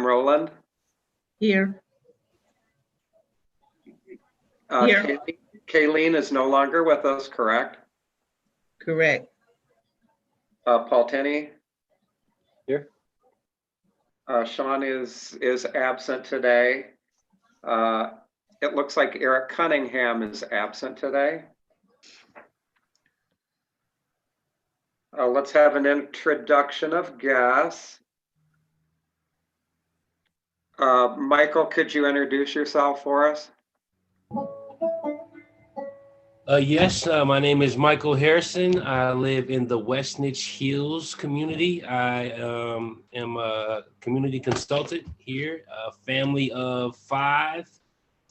Pam Rowland. Here. Here. Kayleen is no longer with us, correct? Correct. Paul Tenney. Here. Sean is absent today. It looks like Eric Cunningham is absent today. Let's have an introduction of guests. Michael, could you introduce yourself for us? Yes, my name is Michael Harrison. I live in the West Nitch Hills community. I am a community consultant here, a family of 5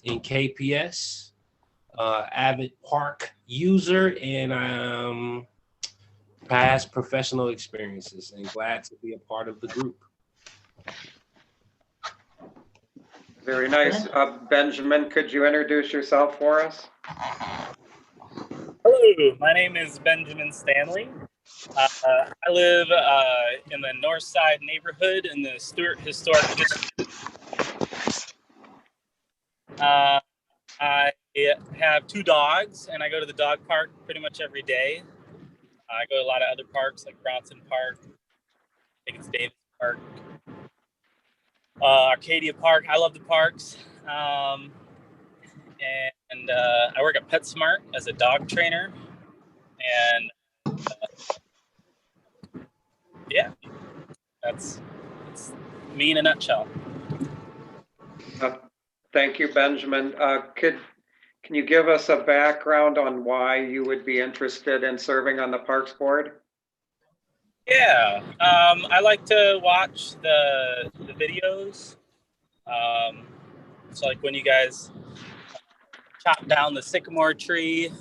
in KPS, avid park user, and past professional experiences, and glad to be a part of the group. Very nice. Benjamin, could you introduce yourself for us? Hello, my name is Benjamin Stanley. I live in the North Side neighborhood in the Stewart Historic District. I have 2 dogs, and I go to the dog park pretty much every day. I go to a lot of other parks like Bronson Park, I think it's Davis Park, Arcadia Park. I love the parks. And I work at PetSmart as a dog trainer. And yeah, that's me in a nutshell. Thank you, Benjamin. Can you give us a background on why you would be interested in serving on the Parks Board? Yeah, I like to watch the videos. So like when you guys chop down the sycamore tree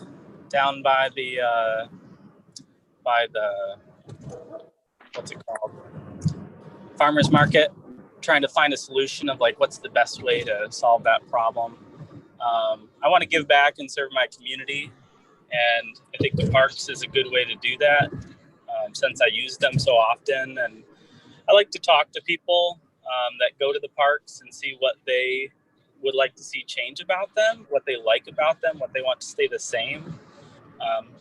down by the what's it called? Farmers market, trying to find a solution of like what's the best way to solve that problem. I want to give back and serve my community, and I think the parks is a good way to do that, since I use them so often. And I like to talk to people that go to the parks and see what they would like to see change about them, what they like about them, what they want to stay the same,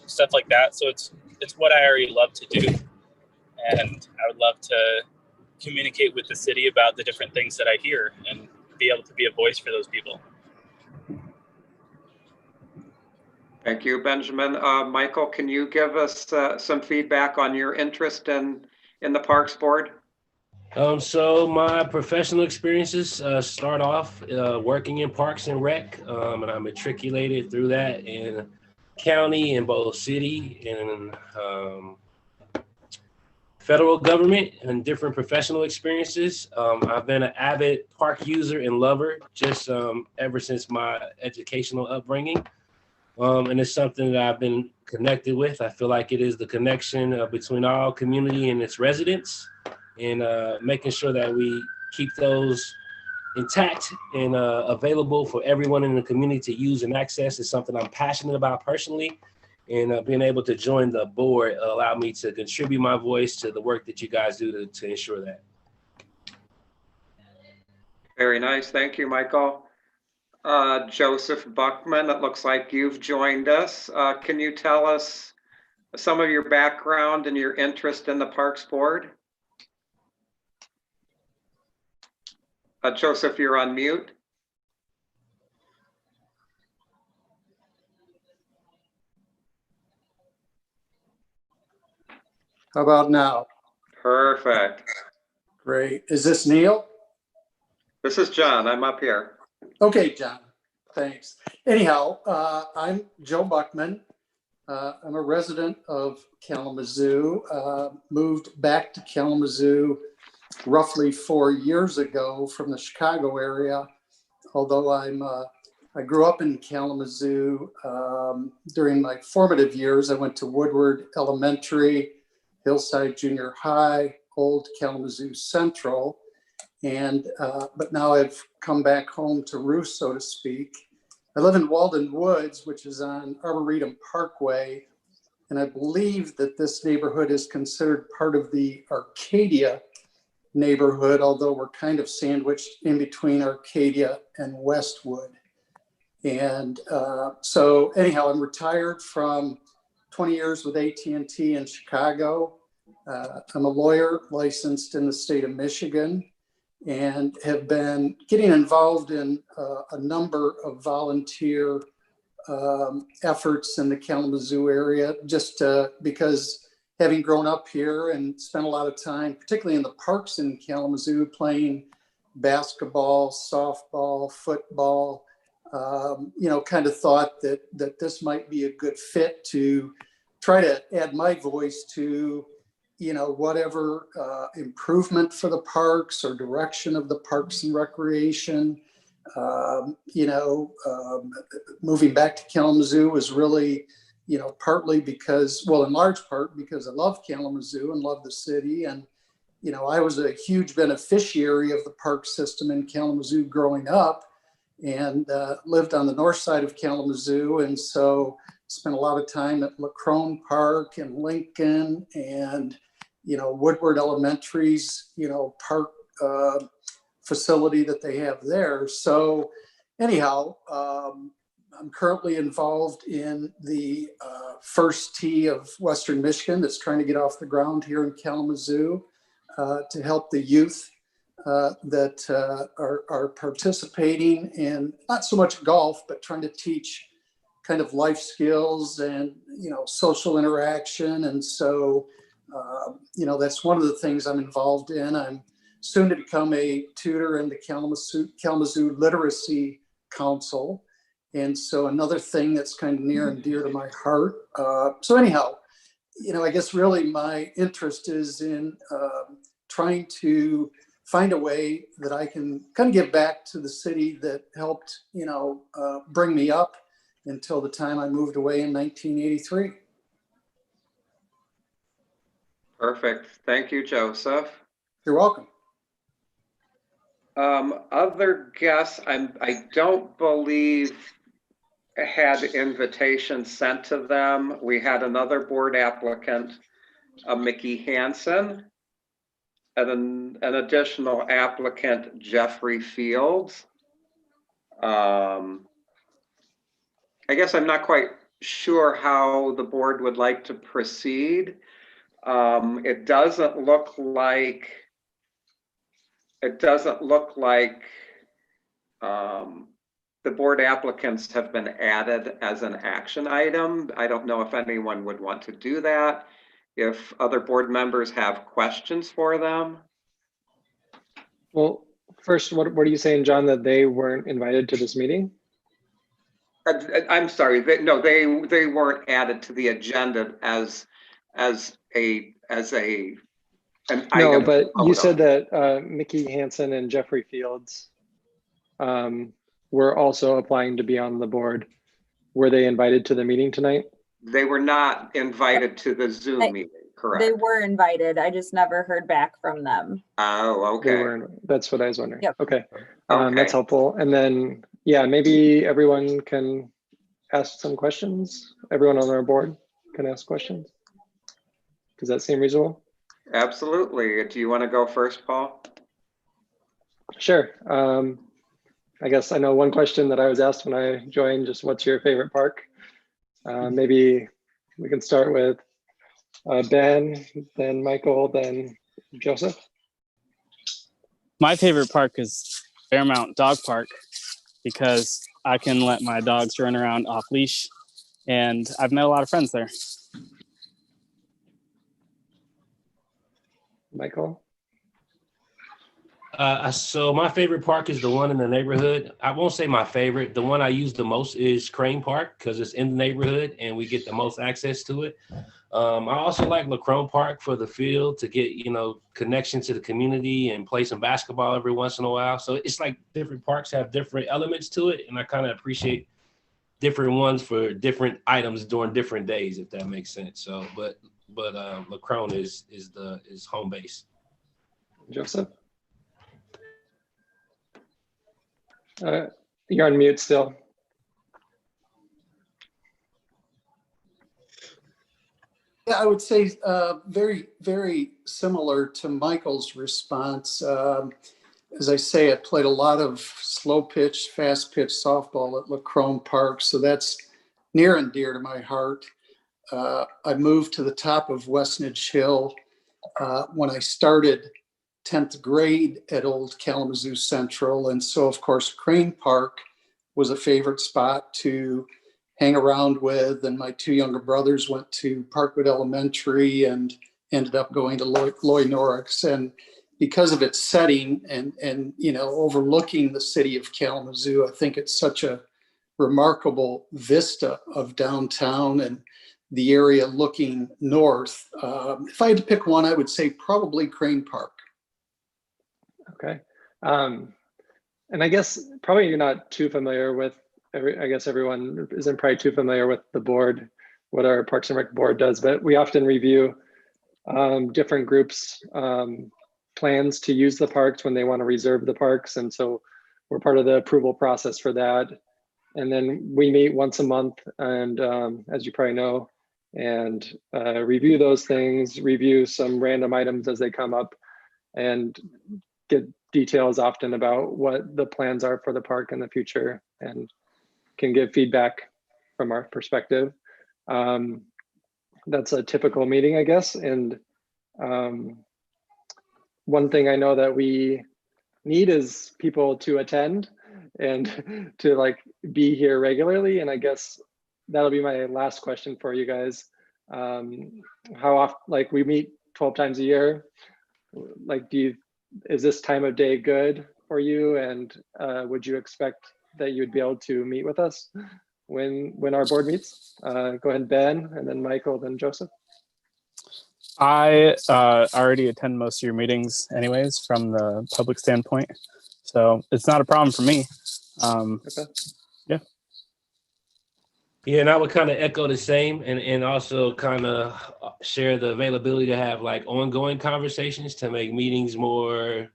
stuff like that. So it's what I already love to do, and I would love to communicate with the city about the different things that I hear and be able to be a voice for those people. Thank you, Benjamin. Michael, can you give us some feedback on your interest in the Parks Board? So my professional experiences start off working in Parks and Rec, and I matriculated through that in county, in both city and federal government, and different professional experiences. I've been an avid park user and lover just ever since my educational upbringing. And it's something that I've been connected with. I feel like it is the connection between our community and its residents, and making sure that we keep those intact and available for everyone in the community to use and access is something I'm passionate about personally. And being able to join the board allowed me to contribute my voice to the work that you guys do to ensure that. Very nice. Thank you, Michael. Joseph Buckman, it looks like you've joined us. Can you tell us some of your background and your interest in the Parks Board? Joseph, you're on mute. How about now? Perfect. Great. Is this Neil? This is John. I'm up here. Okay, John. Thanks. Anyhow, I'm Joe Buckman. I'm a resident of Kalamazoo. Moved back to Kalamazoo roughly 4 years ago from the Chicago area. Although I grew up in Kalamazoo during my formative years. I went to Woodward Elementary, Hillside Junior High, Old Kalamazoo Central, and but now I've come back home to roost, so to speak. I live in Walden Woods, which is on Arboretum Parkway, and I believe that this neighborhood is considered part of the Arcadia neighborhood, although we're kind of sandwiched in between Arcadia and Westwood. And so anyhow, I'm retired from 20 years with AT&T in Chicago. I'm a lawyer licensed in the state of Michigan and have been getting involved in a number of volunteer efforts in the Kalamazoo area, just because having grown up here and spent a lot of time, particularly in the parks in Kalamazoo, playing basketball, softball, football, kind of thought that this might be a good fit to try to add my voice to, whatever improvement for the parks or direction of the parks and recreation. Moving back to Kalamazoo was really, partly because, well, in large part because I love Kalamazoo and love the city. And, I was a huge beneficiary of the park system in Kalamazoo growing up and lived on the north side of Kalamazoo. And so spent a lot of time at LaCrone Park and Lincoln and, Woodward Elementary's, park facility that they have there. So anyhow, I'm currently involved in the first tee of Western Michigan that's trying to get off the ground here in Kalamazoo to help the youth that are participating in not so much golf, but trying to teach kind of life skills and, social interaction. And so, that's one of the things I'm involved in. I'm soon to become a tutor in the Kalamazoo Literacy Council. And so another thing that's kind of near and dear to my heart. So anyhow, I guess really my interest is in trying to find a way that I can kind of give back to the city that helped, bring me up until the time I moved away in 1983. Perfect. Thank you, Joseph. You're welcome. Other guests, I don't believe had invitations sent to them. We had another board applicant, Mickey Hansen, and an additional applicant, Jeffrey Fields. I guess I'm not quite sure how the board would like to proceed. It doesn't look like the board applicants have been added as an action item. I don't know if anyone would want to do that. If other board members have questions for them. Well, first, what are you saying, John, that they weren't invited to this meeting? I'm sorry, they weren't added to the agenda as an item. No, but you said that Mickey Hansen and Jeffrey Fields were also applying to be on the board. Were they invited to the meeting tonight? They were not invited to the Zoom meeting, correct? They were invited. I just never heard back from them. Oh, okay. That's what I was wondering. Yep. Okay. Okay. That's helpful. And then, yeah, maybe everyone can ask some questions. Everyone on our board can ask questions. Does that seem reasonable? Absolutely. Do you want to go first, Paul? Sure. I guess I know one question that I was asked when I joined, just what's your favorite park? Maybe we can start with Ben, then Michael, then Joseph. My favorite park is Fairmount Dog Park because I can let my dogs run around off leash, and I've met a lot of friends there. Michael? So my favorite park is the one in the neighborhood. I won't say my favorite. The one I use the most is Crane Park because it's in the neighborhood and we get the most access to it. I also like LaCrone Park for the field to get, connection to the community and play some basketball every once in a while. So it's like different parks have different elements to it. And I kind of appreciate different ones for different items during different days, if that makes sense. So, but LaCrone is home base. Joseph? You're on mute still. Yeah, I would say very, very similar to Michael's response. As I say, I played a lot of slow pitch, fast pitch softball at Lacrone Park, so that's near and dear to my heart. I moved to the top of Westnedge Hill when I started 10th grade at Old Kalamazoo Central. And so, of course, Crane Park was a favorite spot to hang around with. And my two younger brothers went to Parkwood Elementary and ended up going to Loy Norrix. And because of its setting and you know, overlooking the city of Kalamazoo, I think it's such a remarkable vista of downtown and the area looking north. If I had to pick one, I would say probably Crane Park. Okay. And I guess probably you're not too familiar with, I guess everyone isn't probably too familiar with the board, what our Parks and Rec board does, but we often review different groups' plans to use the parks when they want to reserve the parks. And so we're part of the approval process for that. And then we meet once a month and as you probably know, and review those things, review some random items as they come up and get details often about what the plans are for the park in the future and can give feedback from our perspective. That's a typical meeting, I guess. And one thing I know that we need is people to attend and to like be here regularly. And I guess that'll be my last question for you guys. How often, like we meet 12 times a year, like is this time of day good for you? And would you expect that you'd be able to meet with us when our board meets? Go ahead, Ben, and then Michael, then Joseph. I already attend most of your meetings anyways from the public standpoint. So it's not a problem for me. Okay. Yeah. Yeah, and I would kind of echo the same and also kind of share the availability to have like ongoing conversations to make meetings more,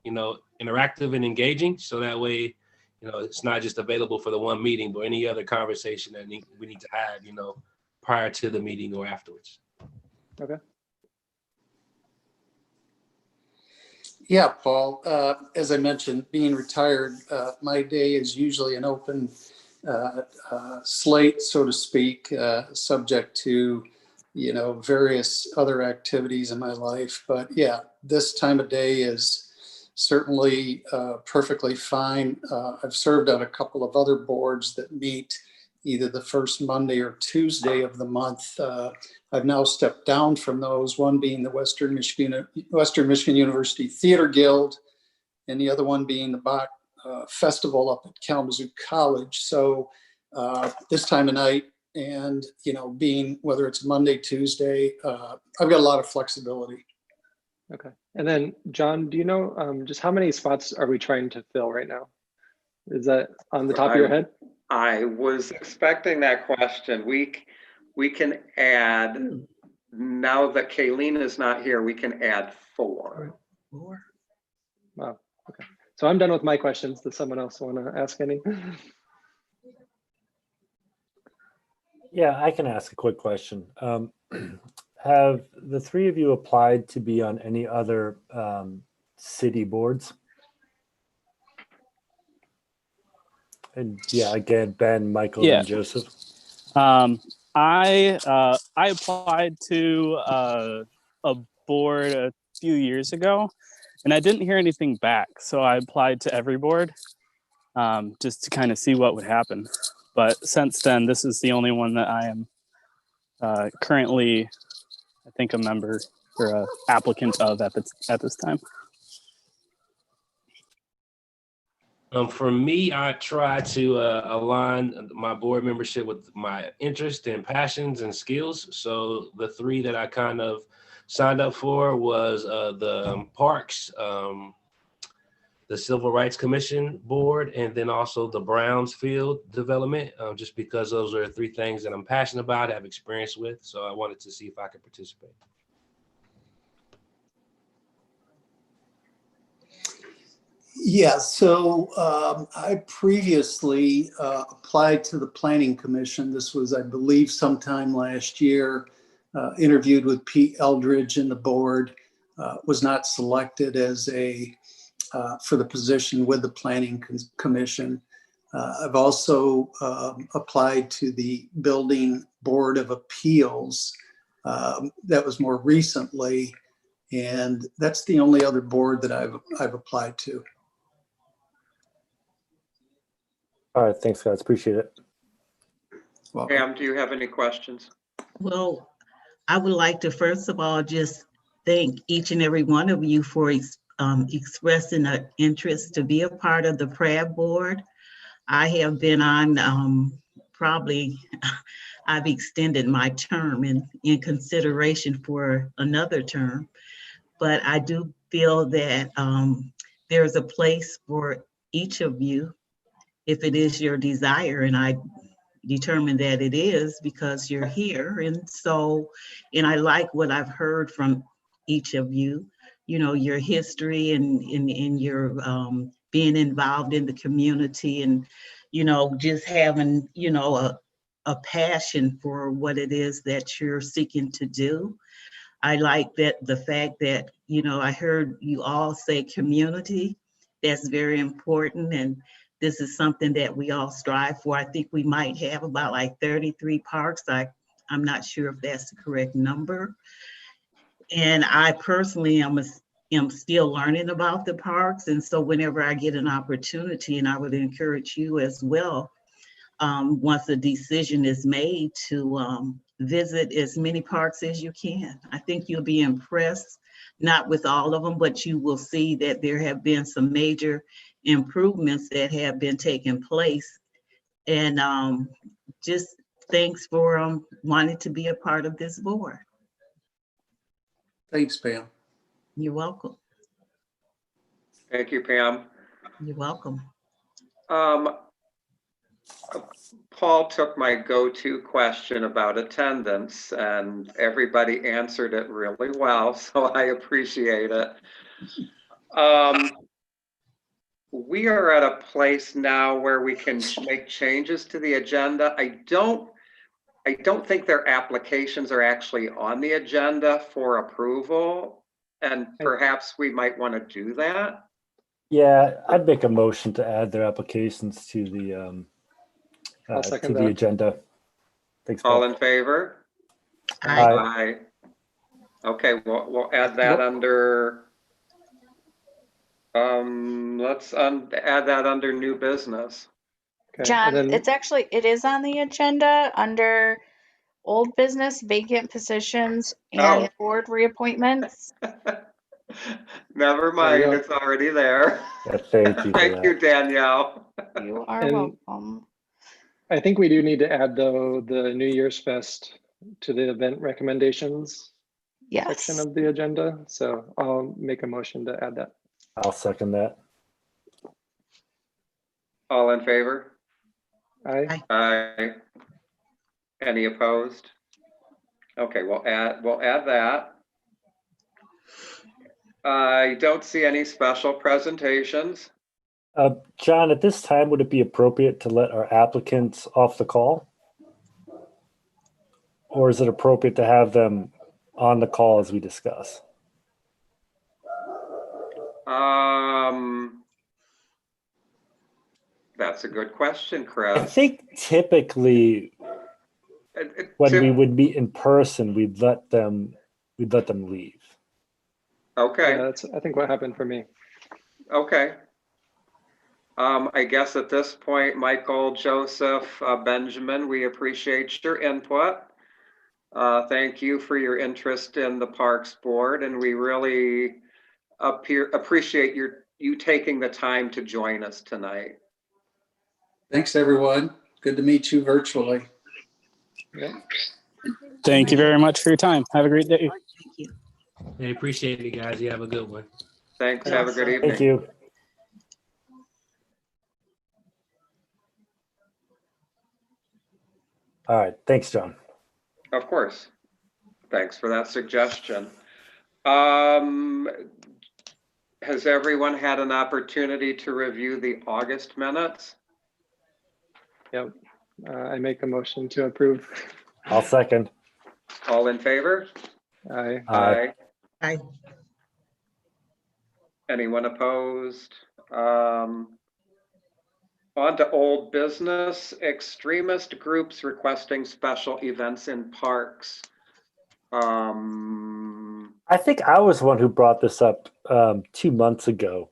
you know, interactive and engaging. So that way, you know, it's not just available for the one meeting, but any other conversation that we need to have, you know, prior to the meeting or afterwards. Okay. Yeah, Paul, as I mentioned, being retired, my day is usually an open slate, so to speak, subject to, you know, various other activities in my life. But yeah, this time of day is certainly perfectly fine. I've served on a couple of other boards that meet either the first Monday or Tuesday of the month. I've now stepped down from those, one being the Western Michigan University Theater Guild, and the other one being the Bach Festival up at Kalamazoo College. So this time of night and, you know, being whether it's Monday, Tuesday, I've got a lot of flexibility. Okay. And then John, do you know just how many spots are we trying to fill right now? Is that on the top of your head? I was expecting that question. We can add, now that Kayleen is not here, we can add 4. Wow. Okay. So I'm done with my questions. Does someone else want to ask any? Yeah, I can ask a quick question. Have the three of you applied to be on any other city boards? And yeah, again, Ben, Michael, Yeah. and Joseph. I applied to a board a few years ago, and I didn't hear anything back. So I applied to every board just to kind of see what would happen. But since then, this is the only one that I am currently, I think, a member or a applicant of at this time. For me, I try to align my board membership with my interest and passions and skills. So the 3 that I kind of signed up for was the Parks, the Civil Rights Commission Board, and then also the Brownsfield Development, just because those are 3 things that I'm passionate about, have experience with. So I wanted to see if I could participate. Yeah, so I previously applied to the Planning Commission. This was, I believe, sometime last year. interviewed with Pete Eldridge and the board, was not selected as for the position with the Planning Commission. I've also applied to the Building Board of Appeals. That was more recently, and that's the only other board that I've applied to. All right, thanks, guys. Appreciate it. Welcome. Pam, do you have any questions? Well, I would like to first of all just thank each and every one of you for expressing an interest to be a part of the PRAB board. I have been on probably, I've extended my term in consideration for another term, but I do feel that there's a place for each of you if it is your desire, and I determined that it is because you're here. And I like what I've heard from each of you, your history and your being involved in the community, and, just having, a passion for what it is that you're seeking to do. I like that the fact that, I heard you all say community. That's very important. And this is something that we all strive for. I think we might have about like 33 parks. I'm not sure if that's the correct number. And I personally am still learning about the parks. And so whenever I get an opportunity, and I would encourage you as well, once a decision is made, to visit as many parks as you can. I think you'll be impressed, not with all of them, but you will see that there have been some major improvements that have been taking place. And just thanks for wanting to be a part of this board. Thanks, Pam. You're welcome. Thank you, Pam. You're welcome. Paul took my go-to question about attendance, and everybody answered it really well, so I appreciate it. We are at a place now where we can make changes to the agenda. I don't think their applications are actually on the agenda for approval, and perhaps we might want to do that. Yeah, I'd make a motion to add their applications to the I'll to second the that. agenda. Thanks, All Paul. in favor? Aye. Aye. Okay, we'll add that under, let's add that under new business. Okay, John, and then, it is on the agenda under old business, vacant positions, and Oh. board reappointments. Never mind, go. it's already there. Yeah, thank you for Thank that. you, Danielle. You are And- welcome. I think we do need to add, though, the New Year's Fest to the event recommendations Yes. section of the agenda. So I'll make a motion to add that. I'll second that. All in favor? Aye. Aye. Any opposed? Okay, we'll add that. I don't see any special presentations. John, at this time, would it be appropriate to let our applicants off the call? Or is it appropriate to have them on the call as we discuss? That's a good question, I Chris. think typically when we would meet in person, we'd let them leave. Okay. Yeah, that's, I think, what happened for me. Okay. I guess at this point, Michael, Joseph, Benjamin, we appreciate your input. Thank you for your interest in the Parks Board, and we really appreciate you taking the time to join us tonight. Thanks, everyone. Good to meet you virtually. Yep. Thank you very much for your time. Have a great day. Thank you. Hey, appreciate it, guys. You have a good one. Thanks. Have a good evening. Thank you. All right. Thanks, John. Of course. Thanks for that suggestion. Has everyone had an opportunity to review the August minutes? Yep. I make a motion to approve. I'll second. All in favor? Aye. I, Anyone opposed? On to old business, extremist groups requesting special events in parks. I think I was one who brought this up 2 months ago.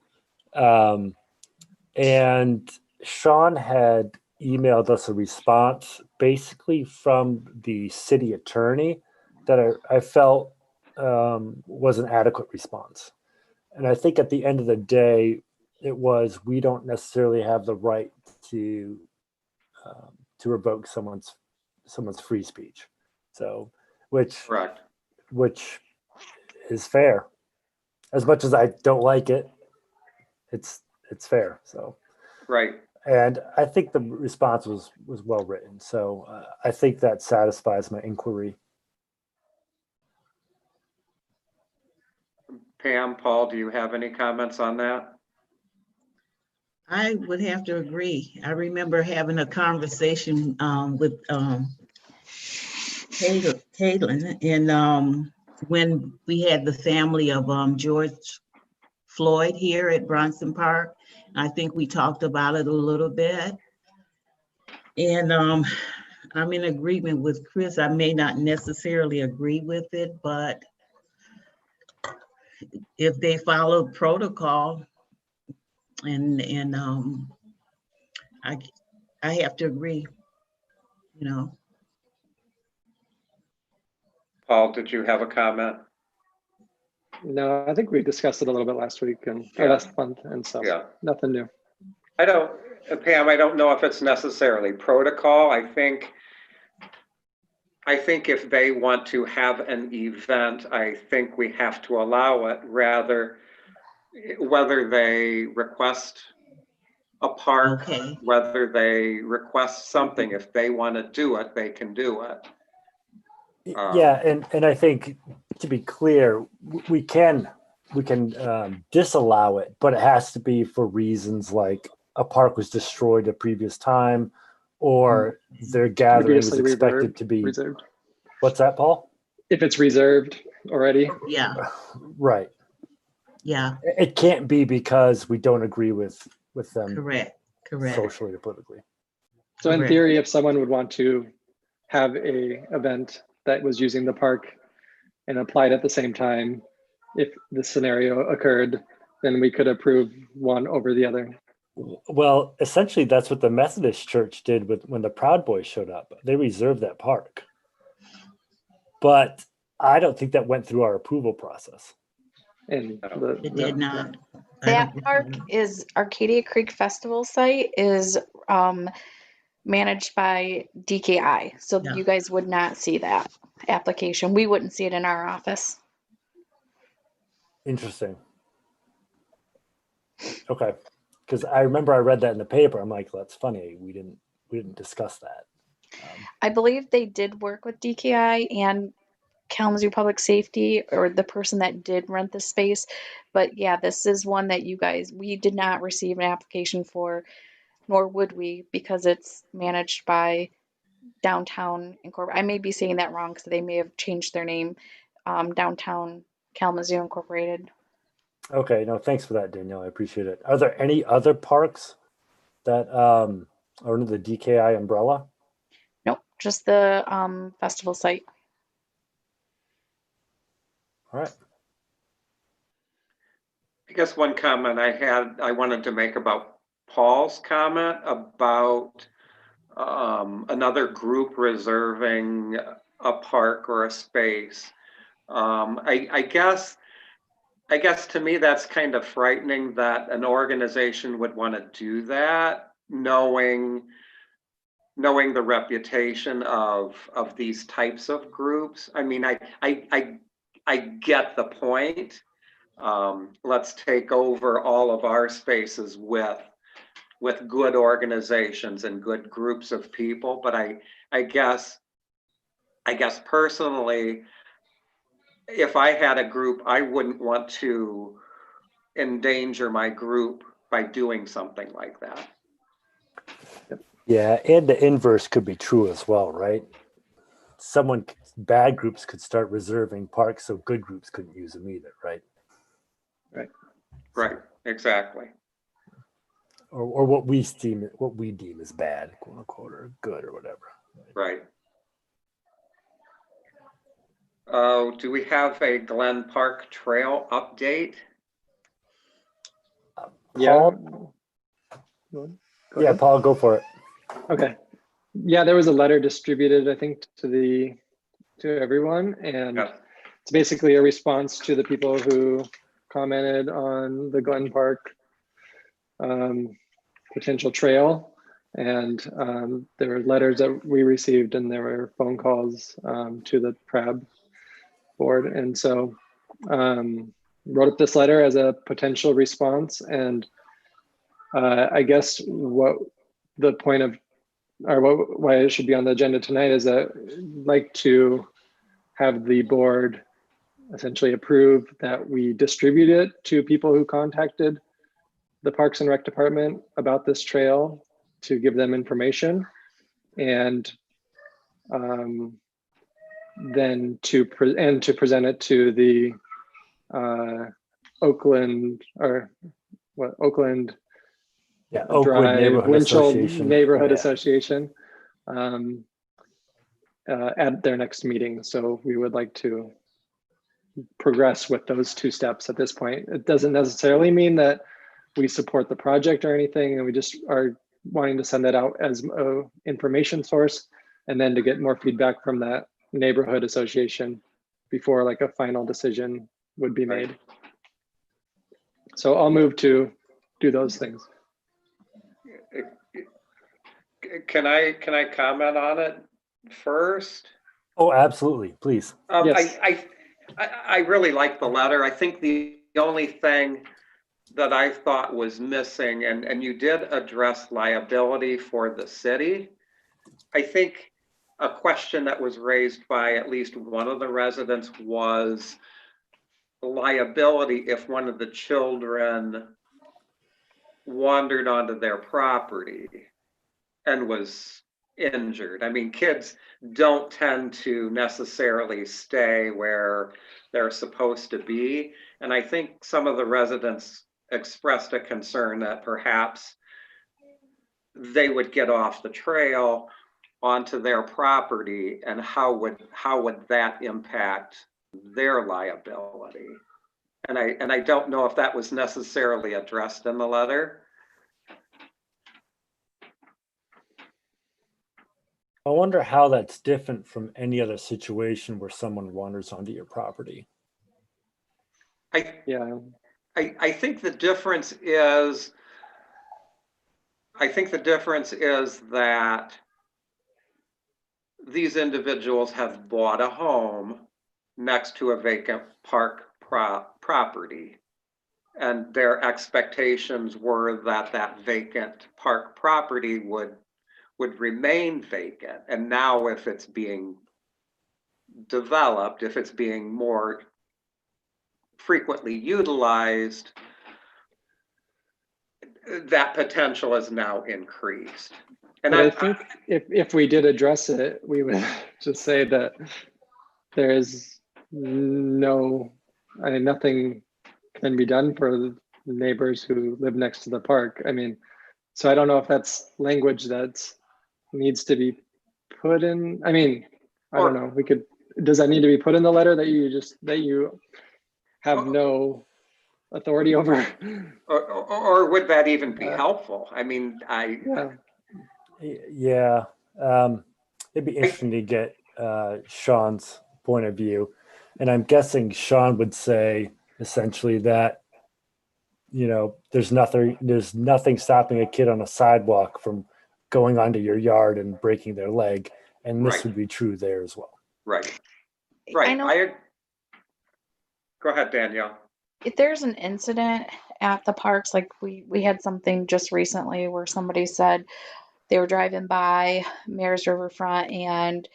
And Sean had emailed us a response basically from the city attorney that I felt was an adequate response. And I think at the end of the day, it was, we don't necessarily have the right to revoke someone's free speech. So, Correct. which is fair. As much as I don't like it, it's fair. So, Right. and I think the response was well written. So I think that satisfies my inquiry. Pam, Paul, do you have any comments on that? I would have to agree. I remember having a conversation with Caitlin, and when we had the family of George Floyd here at Bronson Park. I think we talked about it a little bit. And I'm in agreement with Chris. I may not necessarily agree with it, but if they follow protocol, and I have to agree, you know. Paul, did you have a comment? No, I think we discussed it a little bit last week or last month, and so Yeah. nothing new. Pam, I don't know if it's necessarily protocol. I think if they want to have an event, I think we have to allow it, rather, whether they request a park, Okay. whether they request something, if they want to do it, they can do it. Yeah, and I think, to be clear, we can disallow it, but it has to be for reasons like a park was destroyed a previous time, or their gathering was Previously expected to be reserved. What's that, Paul? If it's reserved already. Yeah, Right. yeah, It can't be because we don't agree with them correct. socially or politically. So in Correct. theory, if someone would want to have a event that was using the park and applied at the same time, if the scenario occurred, then we could approve one over the other. Well, essentially, that's what the Methodist Church did when the Proud Boys showed up. They reserved that park. But I don't think that went through our approval process. And It did not. That park is Arcadia Creek Festival site is managed by DKI. So Yeah. you guys would not see that application. We wouldn't see it in our office. Interesting. Okay. Because I remember I read that in the paper. I'm like, well, that's funny. We didn't discuss that. I believe they did work with DKI and Kalamazoo Public Safety, or the person that did rent the space. But yeah, this is one that we did not receive an application for, nor would we, because it's managed by Downtown Incorporated. I may be saying that wrong because they may have changed their name, Downtown Kalamazoo Incorporated. Okay. No, thanks for that, Danielle. I appreciate it. Are there any other parks that are under the DKI umbrella? Nope, just the festival site. All right. I guess one comment I wanted to make about Paul's comment about another group reserving a park or a space. I guess to me that's kind of frightening that an organization would want to do that, knowing the reputation of these types of groups. I mean, I get the point. Let's take over all of our spaces with good organizations and good groups of people. But I guess personally, if I had a group, I wouldn't want to endanger my group by doing something like that. Yeah, and the inverse could be true as well, right? bad groups could start reserving parks, so good groups couldn't use them either, right? Right, exactly. Or what we deem as bad, quote unquote, or good or whatever. Right. Do we have a Glen Park Trail update? Paul, Go yeah, ahead. Paul, go for it. Okay. Yeah, there was a letter distributed, I think, to everyone, and Yeah. it's basically a response to the people who commented on the Glen Park potential trail. And there were letters that we received, and there were phone calls to the PRAB board. And so wrote up this letter as a potential response. And I guess what the point of, or why it should be on the agenda tonight is that I'd like to have the board essentially approve that we distribute it to people who contacted the Parks and Rec Department about this trail, to give them information, and then to present it to the Oakland Yeah, Oakwood Drive Neighborhood Winchell Association. Neighborhood Yeah. Association at their next meeting. So we would like to progress with those two steps at this point. It doesn't necessarily mean that we support the project or anything, and we just are wanting to send that out as a information source, and then to get more feedback from that neighborhood association before like a final decision would be made. So I'll move to do those things. Can I comment on it first? Oh, absolutely, please. Yes. I really like the letter. I think the only thing that I thought was missing, and you did address liability for the city. I think a question that was raised by at least one of the residents was liability if one of the children wandered onto their property and was injured. I mean, kids don't tend to necessarily stay where they're supposed to be. And I think some of the residents expressed a concern that perhaps they would get off the trail onto their property, and how would that impact their liability? And I don't know if that was necessarily addressed in the letter. I wonder how that's different from any other situation where someone wanders onto your property. Yeah. I think the difference is, that these individuals have bought a home next to a vacant park property. And their expectations were that that vacant park property would remain vacant. And now if it's being developed, if it's being more frequently utilized, that potential is now increased. And I think if we did address it, we would just say that there is nothing can be done for the neighbors who live next to the park. I mean, so I don't know if that's language that needs to be put in. I mean, I don't know. Does that need to be put in the letter that you have no authority over? Or would that even be helpful? I mean, Yeah, it'd be interesting to get Sean's point of view. And I'm guessing Sean would say essentially that, there's nothing stopping a kid on a sidewalk from going onto your yard and breaking their leg. And this would be true there as well. Right. I know Go ahead, Danielle. if there's an incident at the parks, like we had something just recently where somebody said they were driving by Mayor's Riverfront, and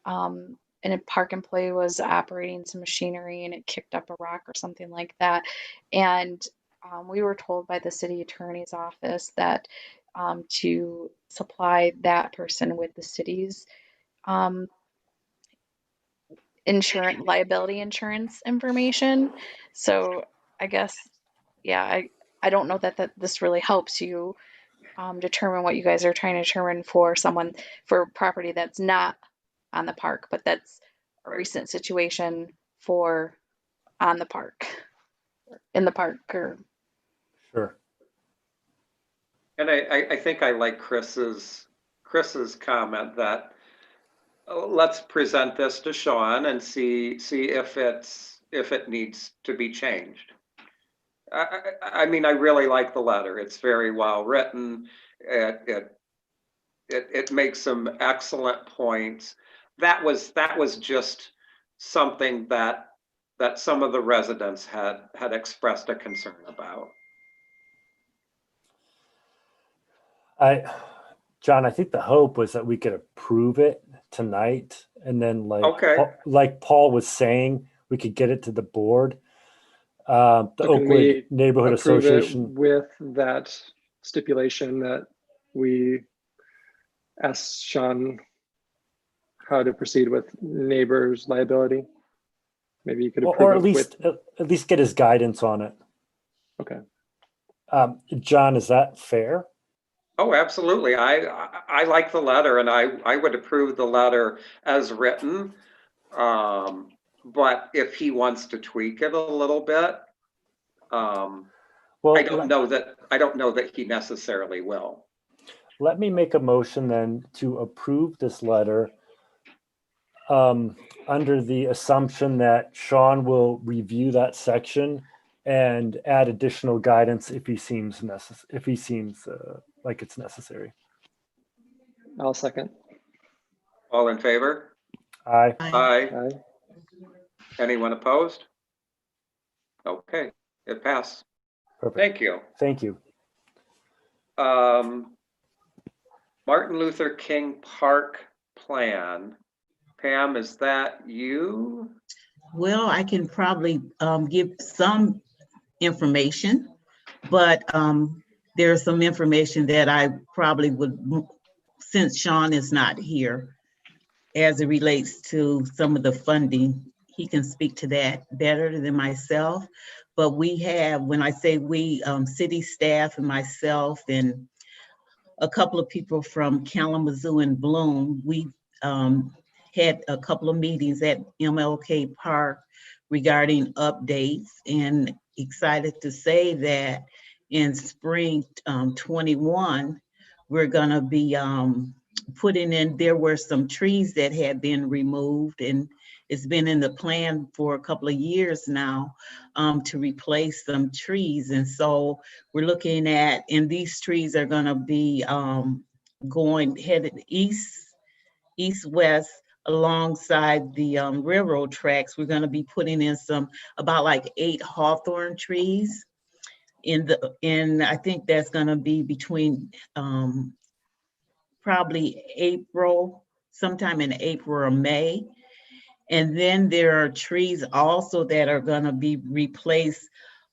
a park employee was operating some machinery and it kicked up a rock or something like that. And we were told by the city attorney's office that to supply that person with the city's liability insurance information. So I guess, yeah, I don't know that this really helps you determine what you guys are trying to determine for property that's not on the park, but that's a recent situation for on the park, in the park, or Sure. And I think I like Chris's comment that let's present this to Sean and see if it needs to be changed. I mean, I really like the letter. It's very well written. It makes some excellent points. That was just something that some of the residents had expressed a concern about. John, I think the hope was that we could approve it tonight, and then Okay. like Paul was saying, we could get it to the board. The So can we Oakwood Neighborhood approve it Association. with that stipulation that we ask Sean how to proceed with neighbors' liability? Maybe you could approve Or it at least get his guidance on it. Okay. John, is that fair? Oh, absolutely. I like the letter, and I would approve the letter as written. But if he wants to tweak it a little bit, Well, I don't know that he necessarily will. let me make a motion then to approve this letter under the assumption that Sean will review that section and add additional guidance if he seems like it's necessary. I'll second. All in favor? Aye. Aye. Aye. Anyone opposed? Okay, it passed. Perfect. Thank you. Thank you. Martin Luther King Park Plan. Pam, is that you? Well, I can probably give some information, but there's some information that I probably would, since Sean is not here, as it relates to some of the funding. He can speak to that better than myself. But we have, when I say we, city staff and myself and a couple of people from Kalamazoo and Bloom, we had a couple of meetings at MLK Park regarding updates, and excited to say that in spring 21, we're gonna be putting in, there were some trees that had been removed, and it's been in the plan for a couple of years now to replace some trees. And so we're looking at, and these trees are gonna be headed east-west alongside the railroad tracks. We're gonna be putting in about like 8 hawthorn trees I think that's gonna be between probably sometime in April or May. And then there are trees also that are gonna be replaced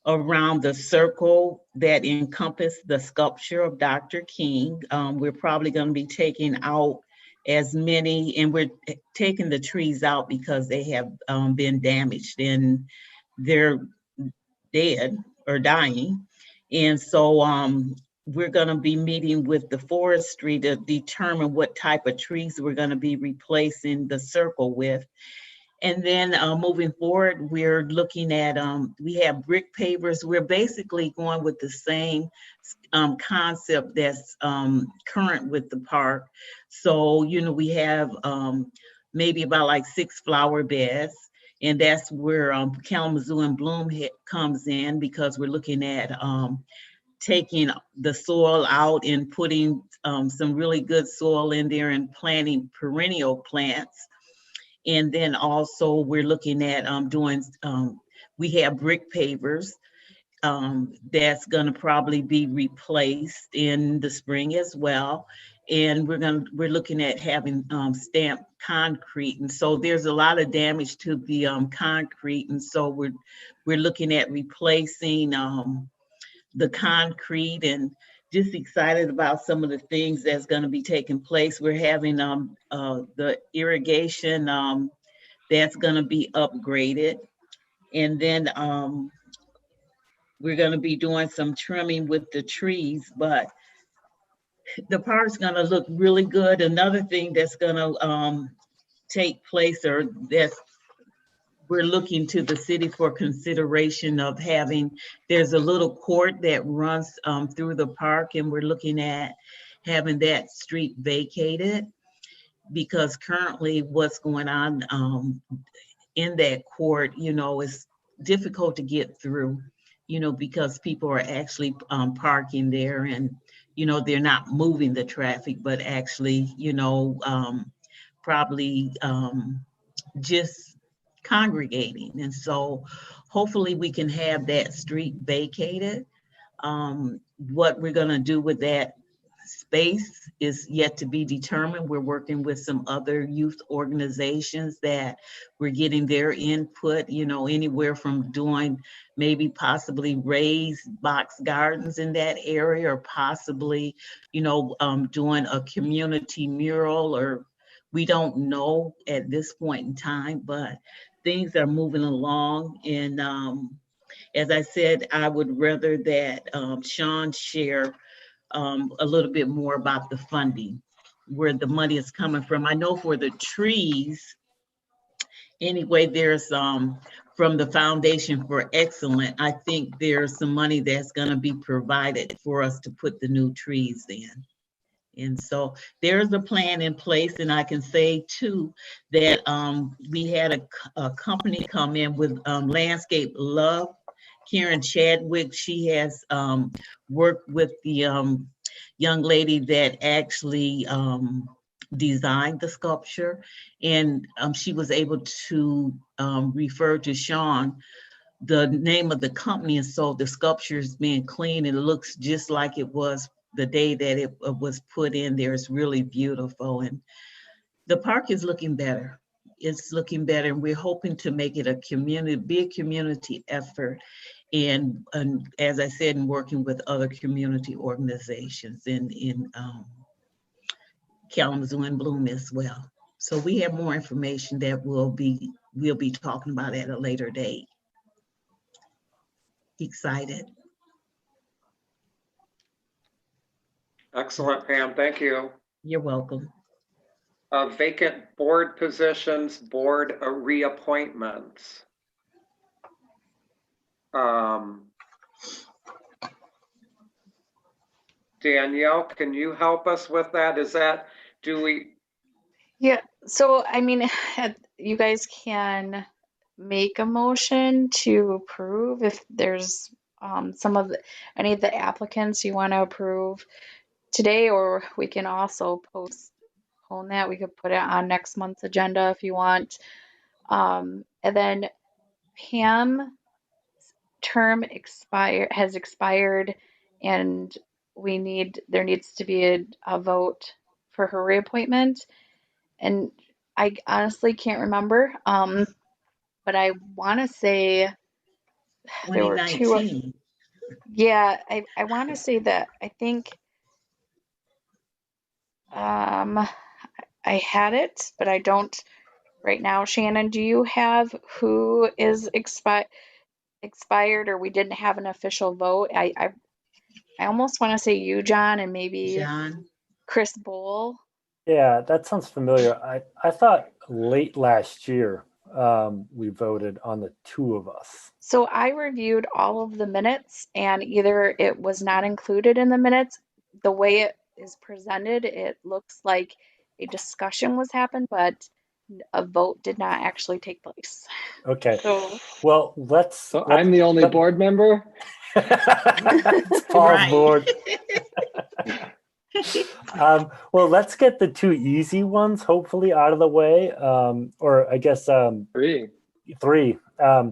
around the circle that encompass the sculpture of Dr. King. We're probably gonna be taking out as many, and we're taking the trees out because they have been damaged and they're dead or dying. And so we're gonna be meeting with the forestry to determine what type of trees we're gonna be replacing the circle with. And then moving forward, we're looking at, we have brick pavers. We're basically going with the same concept that's current with the park. So, we have maybe about like 6 flower beds, and that's where Kalamazoo and Bloom comes in, because we're looking at taking the soil out and putting some really good soil in there and planting perennial plants. And then also we're looking at we have brick pavers that's gonna probably be replaced in the spring as well. And we're looking at having stamped concrete. And so there's a lot of damage to the concrete. And so we're looking at replacing the concrete, and just excited about some of the things that's going to be taking place. We're having the irrigation that's gonna be upgraded. And then we're gonna be doing some trimming with the trees, but the park's gonna look really good. Another thing that's gonna take place, or that's we're looking to the city for consideration of having, there's a little court that runs through the park, and we're looking at having that street vacated, because currently what's going on in that court, you know, is difficult to get through, you know, because people are actually parking there, and, you know, they're not moving the traffic, but actually, you know, probably just congregating. And so hopefully we can have that street vacated. What we're gonna do with that space is yet to be determined. We're working with some other youth organizations that we're getting their input, you know, anywhere from doing maybe possibly raised box gardens in that area, or possibly, you know, doing a community mural, or we don't know at this point in time, but things are moving along. And as I said, I would rather that Sean share a little bit more about the funding, where the money is coming from. I know for the trees, anyway, there's from the Foundation for Excellence, I think there's some money that's gonna be provided for us to put the new trees in. And so there's a plan in place. And I can say too, that we had a company come in with Landscape Love. Karen Chadwick, she has worked with the young lady that actually designed the sculpture. And she was able to refer to Sean the name of the company. And so the sculpture is being cleaned, and it looks just like it was the day that it was put in there. It's really beautiful. And the park is looking better. It's looking better. And we're hoping to make it a community, big community effort. And as I said, in working with other community organizations in Kalamazoo and Bloom as well. So we have more information that we'll be talking about at a later date. Excited. Excellent, Pam. Thank you. You're welcome. Vacant board positions, board reappointments. Danielle, can you help us with that? Yeah, so I mean, you guys can make a motion to approve if there's any of the applicants you want to approve today, or we can also postpone that. We could put it on next month's agenda if you want. And then Pam's term has expired, and there needs to be a vote for her reappointment. And I honestly can't remember, but I want to say there were 2019. Yeah, I want to say that I think I had it, but I don't right now. Shannon, do you have who is expired, or we didn't have an official vote? I almost want to say you, John, and maybe John. Chris Bowl. Yeah, that sounds familiar. I thought late last year we voted on the two of us. So I reviewed all of the minutes, and either it was not included in the minutes. The way it is presented, it looks like a discussion was happened, but a vote did not actually take place. Okay. So, well, let's I'm the only board member. It's Paul's Right. board. Well, let's get the two easy ones hopefully out of the way. Or I guess Three. Yeah.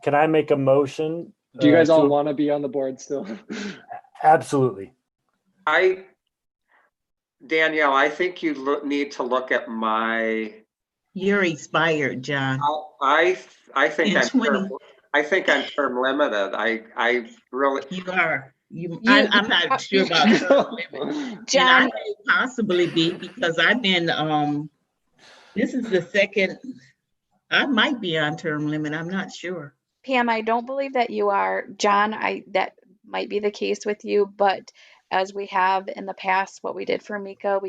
Can I make a motion? Do you guys all want to be on the board still? Absolutely. Danielle, I think you need to look at my. You're expired, John. I think In I'm term limited. I really. You are. I'm not sure about term limit. John, And I may possibly be, because I've been, this is the second I might be on term limit. I'm not sure. Pam, I don't believe that you are. John, that might be the case with you, but as we have in the past, what we did for Mika,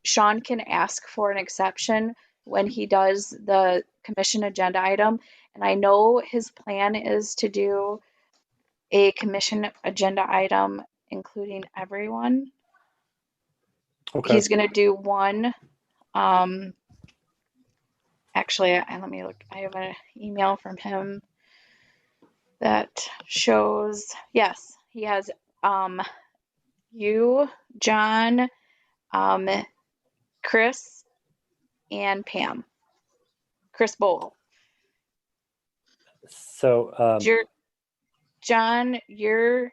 Sean can ask for an exception when he does the commission agenda item. And I know his plan is to do a commission agenda item, including everyone. Okay. He's going to do one. Actually, let me look. I have an email from him that shows, yes, he has you, John, Chris, and Pam. Chris Bowl. So, John, your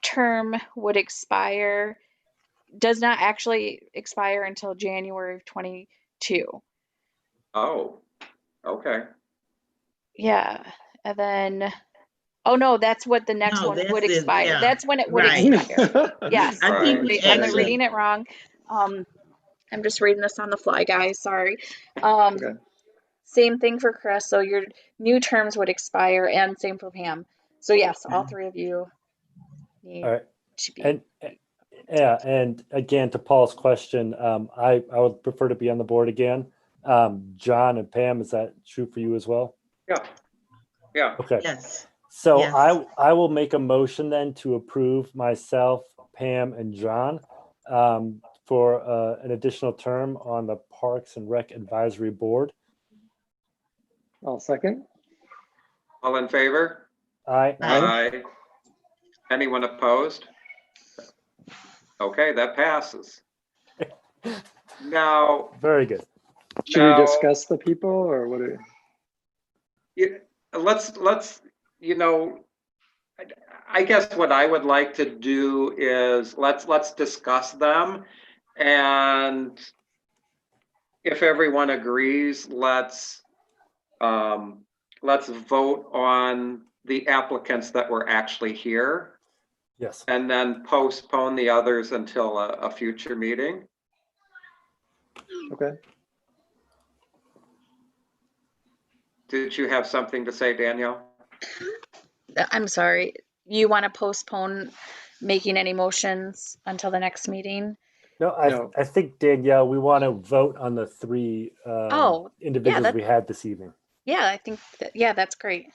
term would expire, does not actually expire until January of 22. Oh, okay. Yeah. And then, oh no, that's what the next No, one that's would it, expire. yeah. That's when it would Right. expire. Yes. I think Right. we I'm actually, reading it wrong. I'm just reading this on the fly, guys. Sorry. Okay. Same thing for Chris. So your new terms would expire, and same for Pam. So yes, all three of you need all right. to be. And yeah, and again, to Paul's question, I would prefer to be on the board again. John and Pam, is that true for you as well? Yeah. Yeah. Okay. yes. So Yes. I will make a motion then to approve myself, Pam, and John for an additional term on the Parks and Rec Advisory Board. I'll second. All in favor? Aye. Aye. Anyone opposed? Okay, that passes. Now, Very good. Should Now- we discuss the people or what? let's, I guess what I would like to do is let's discuss them. And if everyone agrees, let's vote on the applicants that were actually here Yes. and then postpone the others until a future meeting. Okay. Did you have something to say, Danielle? I'm sorry. You want to postpone making any motions until the next meeting? No, I think, Danielle, we want to vote on the three individuals that- we had this evening. Yeah, I think that, that's great.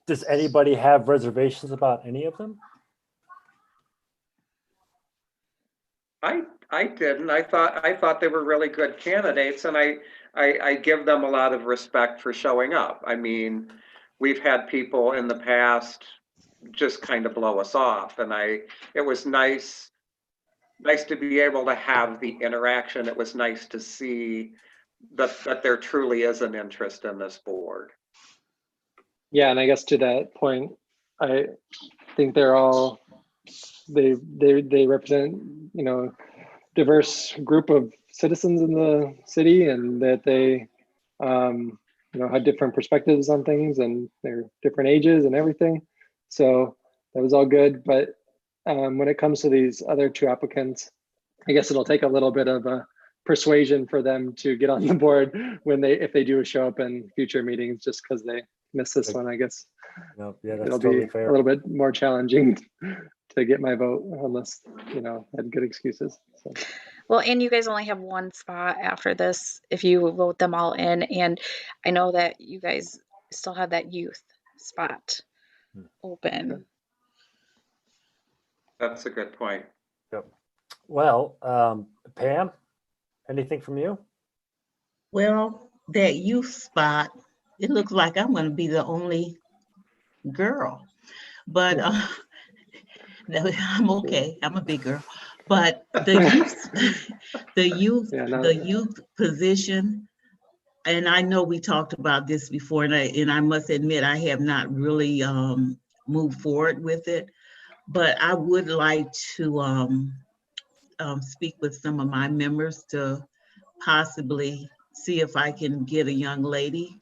Does anybody have reservations about any of them? I didn't. I thought they were really good candidates, and I give them a lot of respect for showing up. I mean, we've had people in the past just kind of blow us off, and it was nice to be able to have the interaction. It was nice to see that there truly is an interest in this board. Yeah, and I guess to that point, I think they're all they represent, diverse group of citizens in the city, and that they had different perspectives on things, and they're different ages and everything. So that was all good. But when it comes to these other two applicants, I guess it'll take a little bit of a persuasion for them to get on the board if they do show up in future meetings, just because they missed this one. I guess No, yeah, that's it'll totally be fair. a little bit more challenging to get my vote unless had good excuses. So. Well, and you guys only have one spot after this if you vote them all in. And I know that you guys still have that youth spot open. That's a good point. Yep. Well, Pam, anything from you? Well, that youth spot, it looks like I'm going to be the only girl, but no, I'm okay. I'm a big girl. But the youth position, and I know we talked about this before, and I must admit I have not really moved forward with it. But I would like to speak with some of my members to possibly see if I can get a young lady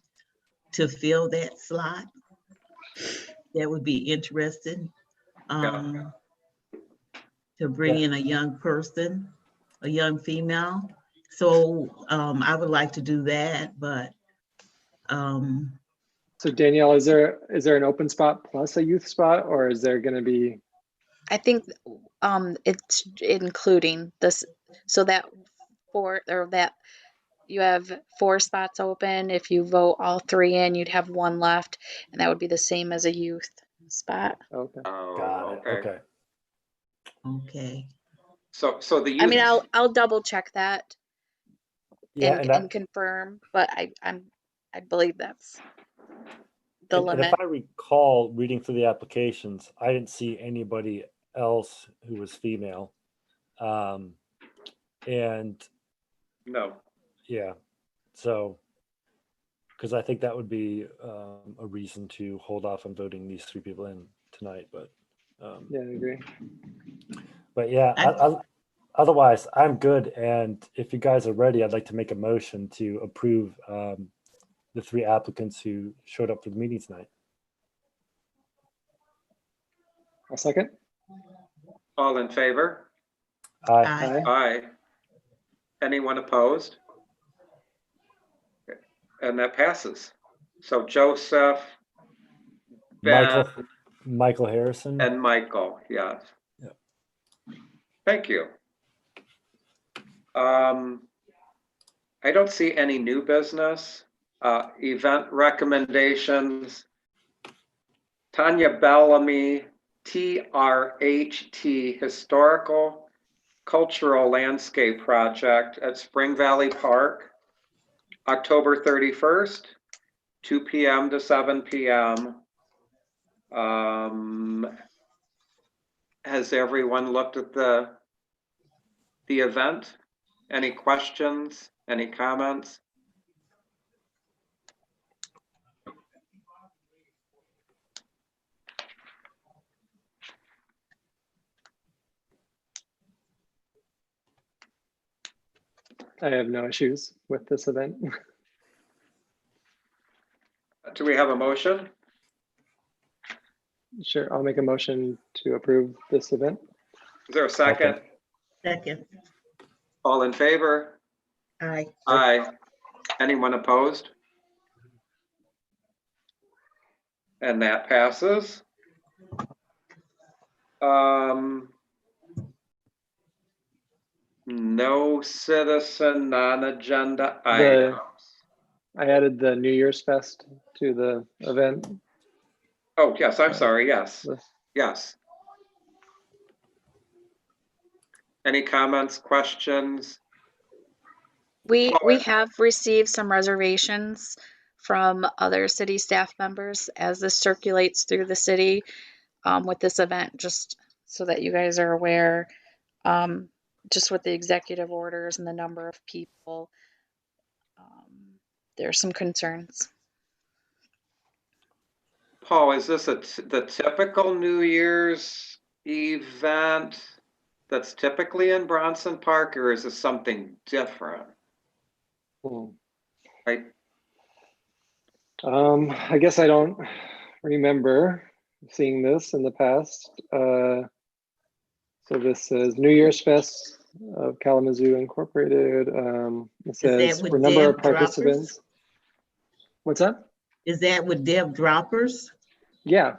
to fill that slot. That would be interesting. To bring in a young person, a young female, So I would like to do that, but So Danielle, is there an open spot plus a youth spot, or is there going to be? I think it's including this, so that you have 4 spots open. If you vote all 3 in, you'd have 1 left, and that would be the same as a youth spot. Okay. Oh, Got it. Okay. okay. So the I mean, youth, I'll double check that Yeah, and confirm, but I believe that's the and limit. if I recall reading through the applications, I didn't see anybody else who was female. And no. yeah, so because I think that would be a reason to hold off on voting these 3 people in tonight. But Yeah, I agree. but yeah, otherwise I'm good. And if you guys are ready, I'd like to make a motion to approve the 3 applicants who showed up for the meeting tonight. A second. All in favor? Aye. Aye. Aye. Anyone opposed? And that passes. So Joseph, Ben, Michael Harrison. and Michael, yes. Yep. Thank you. I don't see any new business. Event recommendations. Tanya Bellamy, TRHT, Historical Cultural Landscape Project at Spring Valley Park, October 31st, 2 p.m. to 7 p.m. Has everyone looked at the event? Any questions? Any comments? I have no issues with this event. Do we have a motion? Sure, I'll make a motion to approve this event. Is there a second? Second. All in favor? Aye. Aye. Anyone opposed? And that passes. No citizen non-agenda items. I added the New Year's Fest to the event. Oh, yes, I'm sorry, yes, list. yes. Any comments, questions? We have received some reservations from other city staff members as this circulates through the city with this event, just so that you guys are aware, just with the executive orders and the number of people, there's some concerns. Paul, is this the typical New Year's event that's typically in Bronson Park, or is this something different? Right? I guess I don't remember seeing this in the past. So this says New Year's Fest of Kalamazoo Incorporated. It says with for number of Deb Droppers? participants. What's that? Is that with Deb Droppers? Yeah.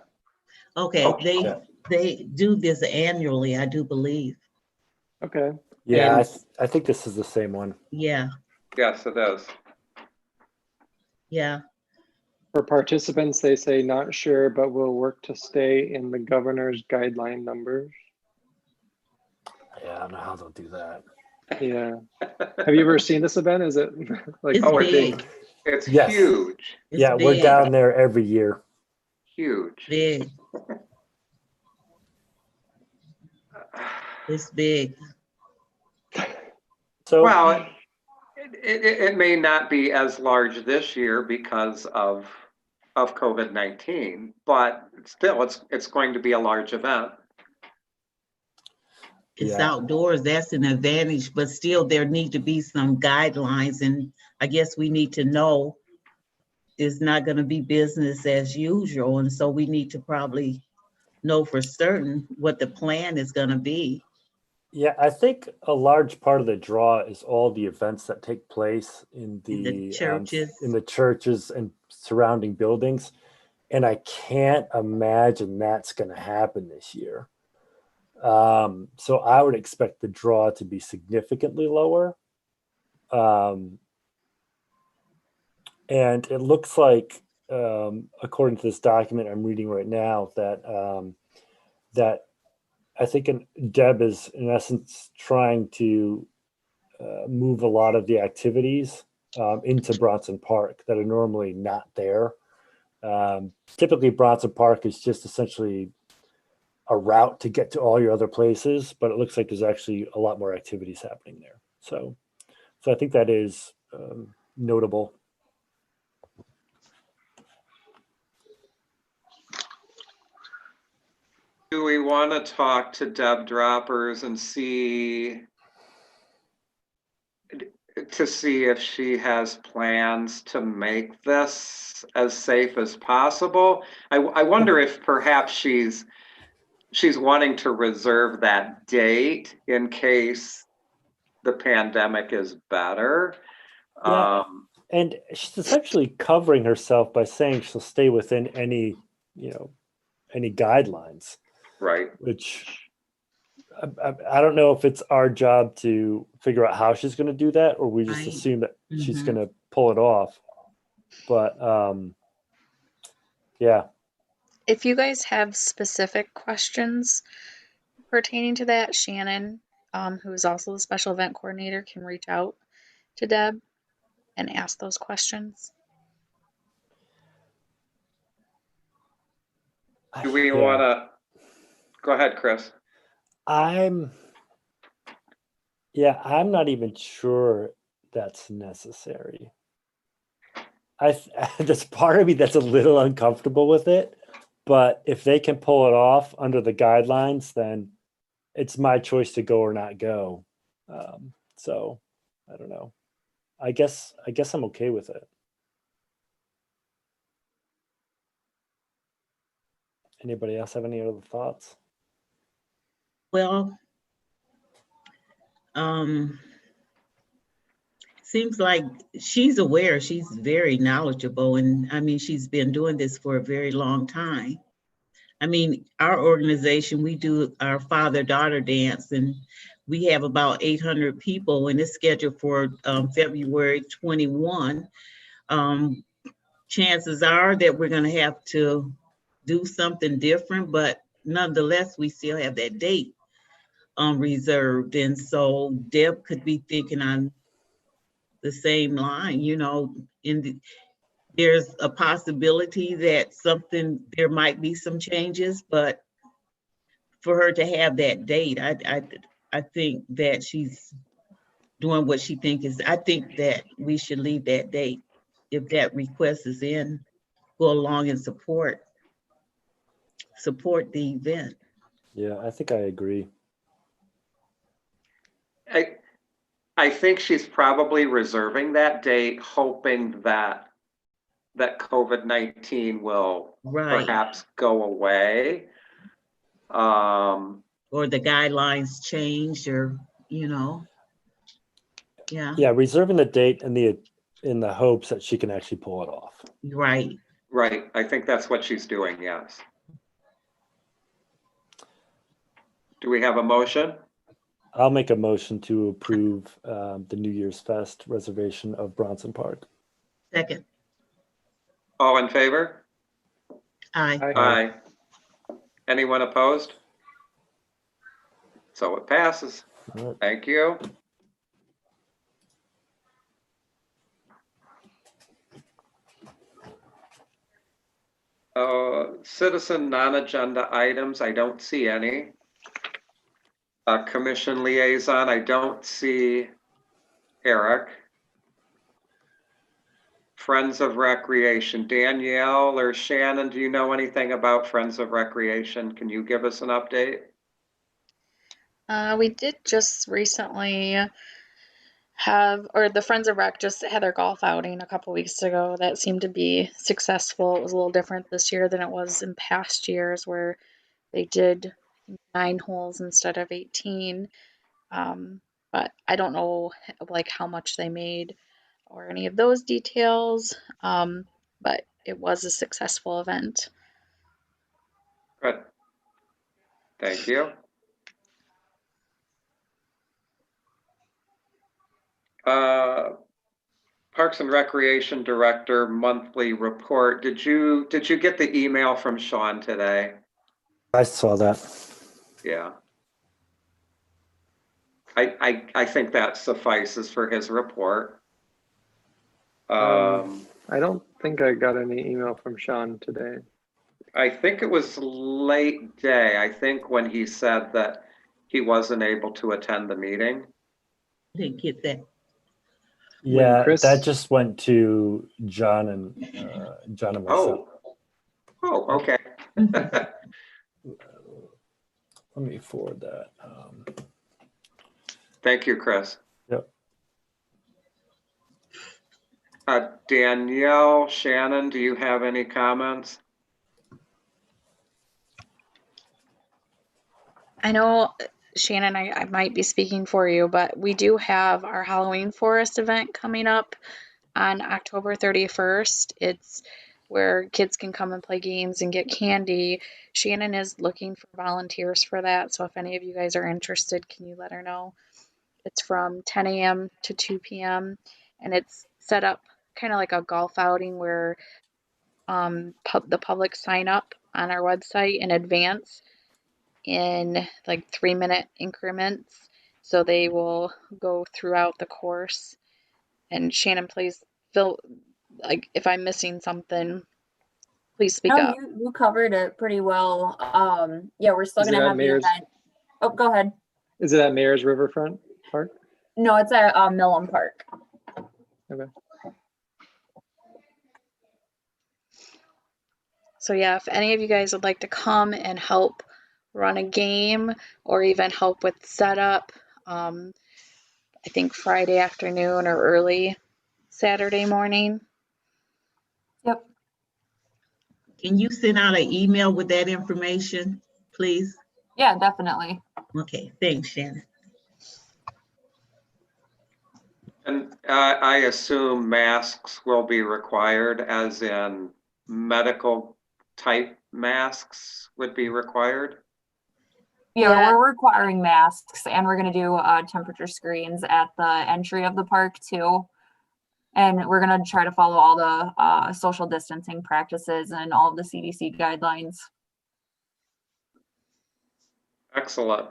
Okay, Yeah. they do this annually, I do believe. Okay. Yeah, And- I think this is the same one. Yeah, Yes, it is. yeah. For participants, they say not sure, but will work to stay in the governor's guideline numbers. Yeah, I don't know how they'll do that. Yeah. Have you ever seen this event? Is it like It's Oh, big, It's Yes. huge, it's Yeah, we're big, down there every year. huge. big, it's big. So Well, it may not be as large this year because of COVID-19, but still, it's going to be a large event. It's Yeah. outdoors, that's an advantage, but still there need to be some guidelines, and I guess we need to know it's not gonna be business as usual, and so we need to probably know for certain what the plan is gonna be. Yeah, I think a large part of the draw is all the events that take place in In the the churches. in the churches and surrounding buildings, and I can't imagine that's going to happen this year. So I would expect the draw to be significantly lower. And it looks like, according to this document I'm reading right now, that I think Deb is in essence trying to move a lot of the activities into Bronson Park that are normally not there. Typically, Bronson Park is just essentially a route to get to all your other places, but it looks like there's actually a lot more activities happening there. So I think that is notable. Do we want to talk to Deb Droppers and see if she has plans to make this as safe as possible? I wonder if perhaps she's wanting to reserve that date in case the pandemic is better. Yeah. And she's essentially covering herself by saying she'll stay within any guidelines. Right. Which I don't know if it's our job to figure out how she's going to do that, or we just Right. assume that she's going to pull it off. But yeah. If you guys have specific questions pertaining to that, Shannon, who is also the special event coordinator, can reach out to Deb and ask those questions. Do we want to go ahead, Chris? I'm not even sure that's necessary. There's part of me that's a little uncomfortable with it, but if they can pull it off under the guidelines, then it's my choice to go or not go. So I don't know. I guess I'm okay with it. Anybody else have any other thoughts? Well, seems like she's aware, she's very knowledgeable, and I mean, she's been doing this for a very long time. I mean, our organization, we do our father-daughter dance, and we have about 800 people, and it's scheduled for February 21. Chances are that we're gonna have to do something different, but nonetheless, we still have that date reserved. And so Deb could be thinking on the same line, there's a possibility that there might be some changes, but for her to have that date, I think that she's doing what she thinks is, I think that we should leave that date. If that request is in, go along and support the event. Yeah, I think I agree. I think she's probably reserving that date, hoping that COVID-19 will perhaps go away. Or the guidelines change, or yeah. Yeah, reserving the date in the hopes that she can actually pull it off. Right. I think that's what she's doing, yes. Do we have a motion? I'll make a motion to approve the New Year's Fest reservation of Bronson Park. Second. All in favor? Aye. Aye. Anyone opposed? So it passes. All right. Thank you. Citizen non-agenda items, I don't see any. Commission liaison, I don't see Eric. Friends of Recreation, Danielle or Shannon, do you know anything about Friends of Recreation? Can you give us an update? We did just recently the Friends of Rec just had their golf outing a couple weeks ago. That seemed to be successful. It was a little different this year than it was in past years, where they did 9 holes instead of 18. But I don't know like how much they made or any of those details. But it was a successful event. Good. Thank you. Parks and Recreation Director monthly report. Did you get the email from Sean today? I saw that. Yeah. I think that suffices for his report. I don't think I got any email from Sean today. I think it was late day. I think when he said that he wasn't able to attend the meeting. I didn't get that. Yeah, Chris- that just went to John and myself. Oh, okay. Let me forward that. Thank you, Chris. Yep. Danielle, Shannon, do you have any comments? I know, Shannon, I might be speaking for you, but we do have our Halloween Forest event coming up on October 31st. It's where kids can come and play games and get candy. Shannon is looking for volunteers for that. So if any of you guys are interested, can you let her know? It's from 10 a.m. to 2 p.m. and it's set up kind of like a golf outing where the public sign up on our website in advance in like 3-minute increments. So they will go throughout the course. And Shannon, please fill, like, if I'm missing something, please speak No, up. you covered it pretty well. Yeah, we're still Is it gonna at have the Mayor's? event. Oh, go ahead. Is it at Mayor's Riverfront Park? No, it's at Millam Park. Okay. So yeah, if any of you guys would like to come and help run a game or even help with setup, I think Friday afternoon or early Saturday morning. Yep. Can you send out an email with that information, please? Yeah, definitely. Okay, thanks, Shannon. And I assume masks will be required, as in medical type masks would be required? Yeah, Yeah. we're requiring masks and we're gonna do temperature screens at the entry of the park too. And we're gonna try to follow all the social distancing practices and all of the CDC guidelines. Excellent.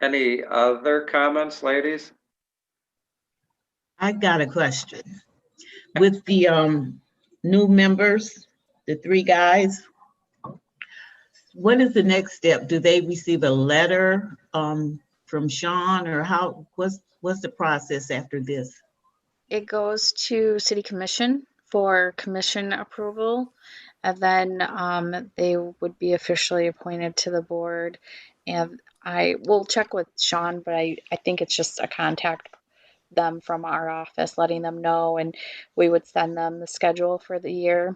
Any other comments, ladies? I got a question. With the new members, the 3 guys, what is the next step? Do they receive a letter from Sean, or what's the process after this? It goes to City Commission for commission approval, and then they would be officially appointed to the board. And I will check with Sean, but I think it's just a contact them from our office, letting them know, and we would send them the schedule for the year.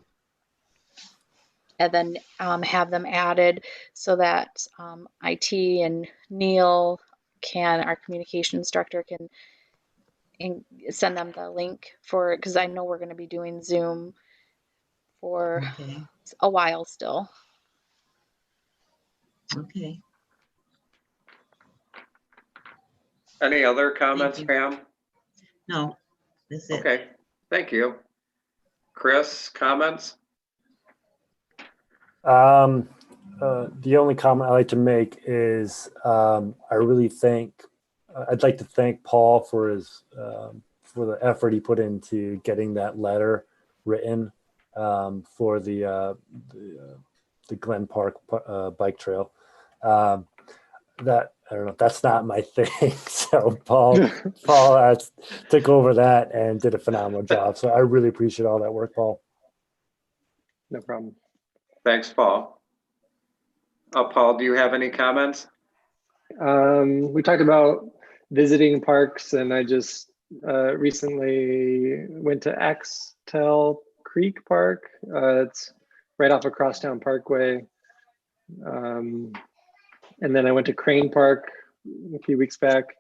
And then have them added so that IT and Neil our communications director, can send them the link for it, because I know we're going to be doing Zoom for Okay, a while still. okay. Any other comments, you. Pam? No, that's it. Okay, thank you. Chris, comments? The only comment I'd like to make is I'd like to thank Paul for his for the effort he put into getting that letter written for the Glen Park bike trail. That, I don't know, that's not my thing. So Paul took over that and did a phenomenal job. So I really appreciate all that work, Paul. No problem. Thanks, Paul. Paul, do you have any comments? We talked about visiting parks, and I just recently went to Axtell Creek Park. It's right off of Crosstown Parkway. And then I went to Crane Park a few weeks back.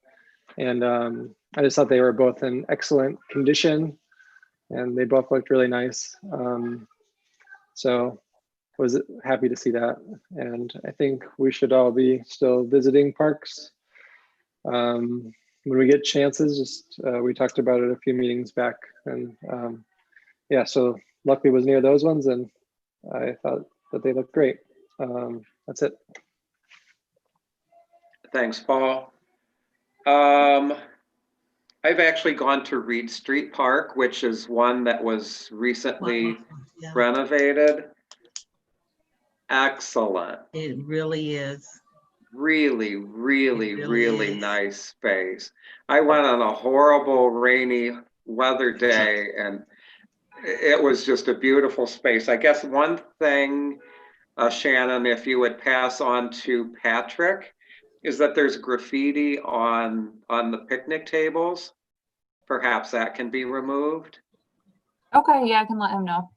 And I just thought they were both in excellent condition and they both looked really nice. So was happy to see that. And I think we should all be still visiting parks when we get chances. Just we talked about it a few meetings back, and yeah, so luckily was near those ones, and I thought that they looked great. That's it. Thanks, Paul. I've actually gone to Reed Street Park, which is one that was recently Yeah, renovated. Excellent. it really is. Really, really, It really really is. nice space. I went on a horrible rainy weather day and it was just a beautiful space. I guess one thing, Shannon, if you would pass on to Patrick, is that there's graffiti on the picnic tables. Perhaps that can be removed. Okay, yeah, I can let him know.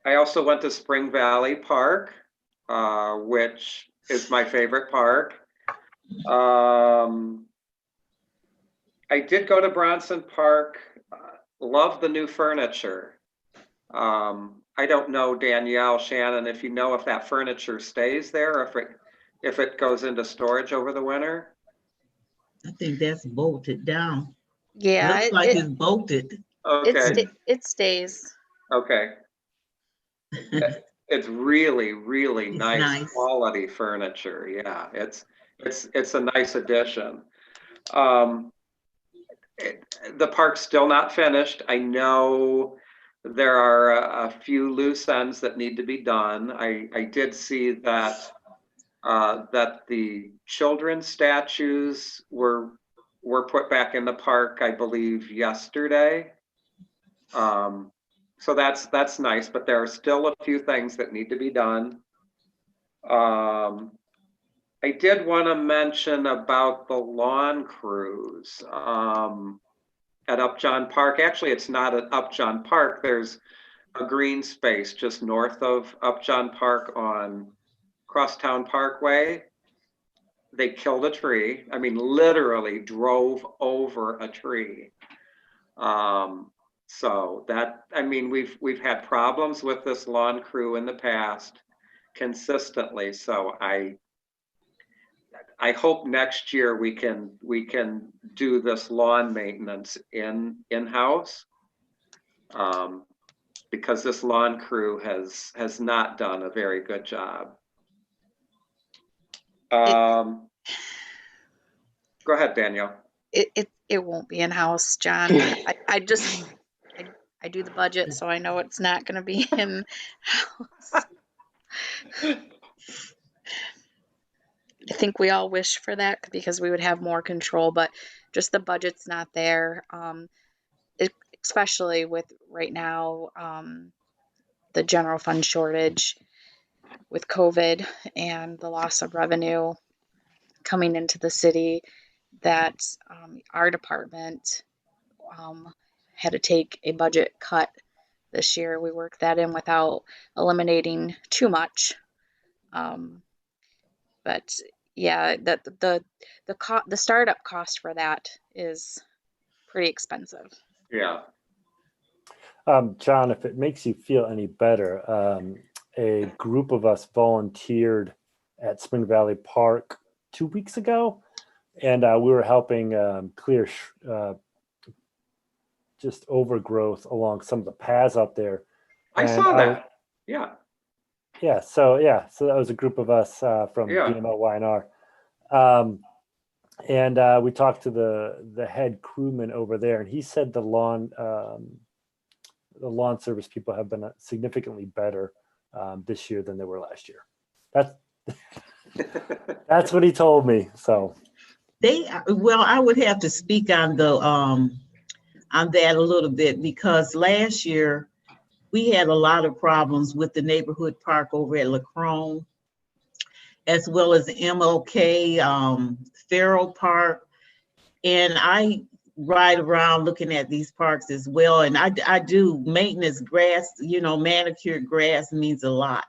I also went to Spring Valley Park, which is my favorite park. I did go to Bronson Park, love the new furniture. I don't know, Danielle, Shannon, if you know if that furniture stays there or if it goes into storage over the winter. I think that's bolted down. Yeah, Looks like it's bolted. Okay, it stays. okay. It's really, really It's nice nice. quality furniture. Yeah, it's a nice addition. The park's still not finished. I know there are a few loose ends that need to be done. I did see that that the children's statues were put back in the park, I believe, yesterday. So that's nice, but there are still a few things that need to be done. I did want to mention about the lawn crews at Upjohn Park. Actually, it's not at Upjohn Park. There's a green space just north of Upjohn Park on Crosstown Parkway. They killed a tree. I mean, literally drove over a tree. So that, I mean, we've had problems with this lawn crew in the past consistently. So I hope next year we can do this lawn maintenance in-house, because this lawn crew has not done a very good job. Go ahead, Danielle. It won't be in-house, John. I do the budget, so I know it's not going to be in-house. I think we all wish for that because we would have more control, but just the budget's not there. Especially with right now, the general fund shortage with COVID and the loss of revenue coming into the city, that our department had to take a budget cut this year. We worked that in without eliminating too much. But yeah, the startup cost for that is pretty expensive. Yeah. John, if it makes you feel any better, a group of us volunteered at Spring Valley Park 2 weeks ago, and we were helping clear just overgrowth along some of the paths out there. I saw that. Yeah. Yeah, so that was a group of us from DMO YNR. And we talked to the head crewman over there, and he said the lawn service people have been significantly better this year than they were last year. That's what he told me. So I would have to speak on that a little bit, because last year we had a lot of problems with the neighborhood park over at Lacrone, as well as MLK, Farrell Park. And I ride around looking at these parks as well. And I do maintenance grass, manicured grass means a lot.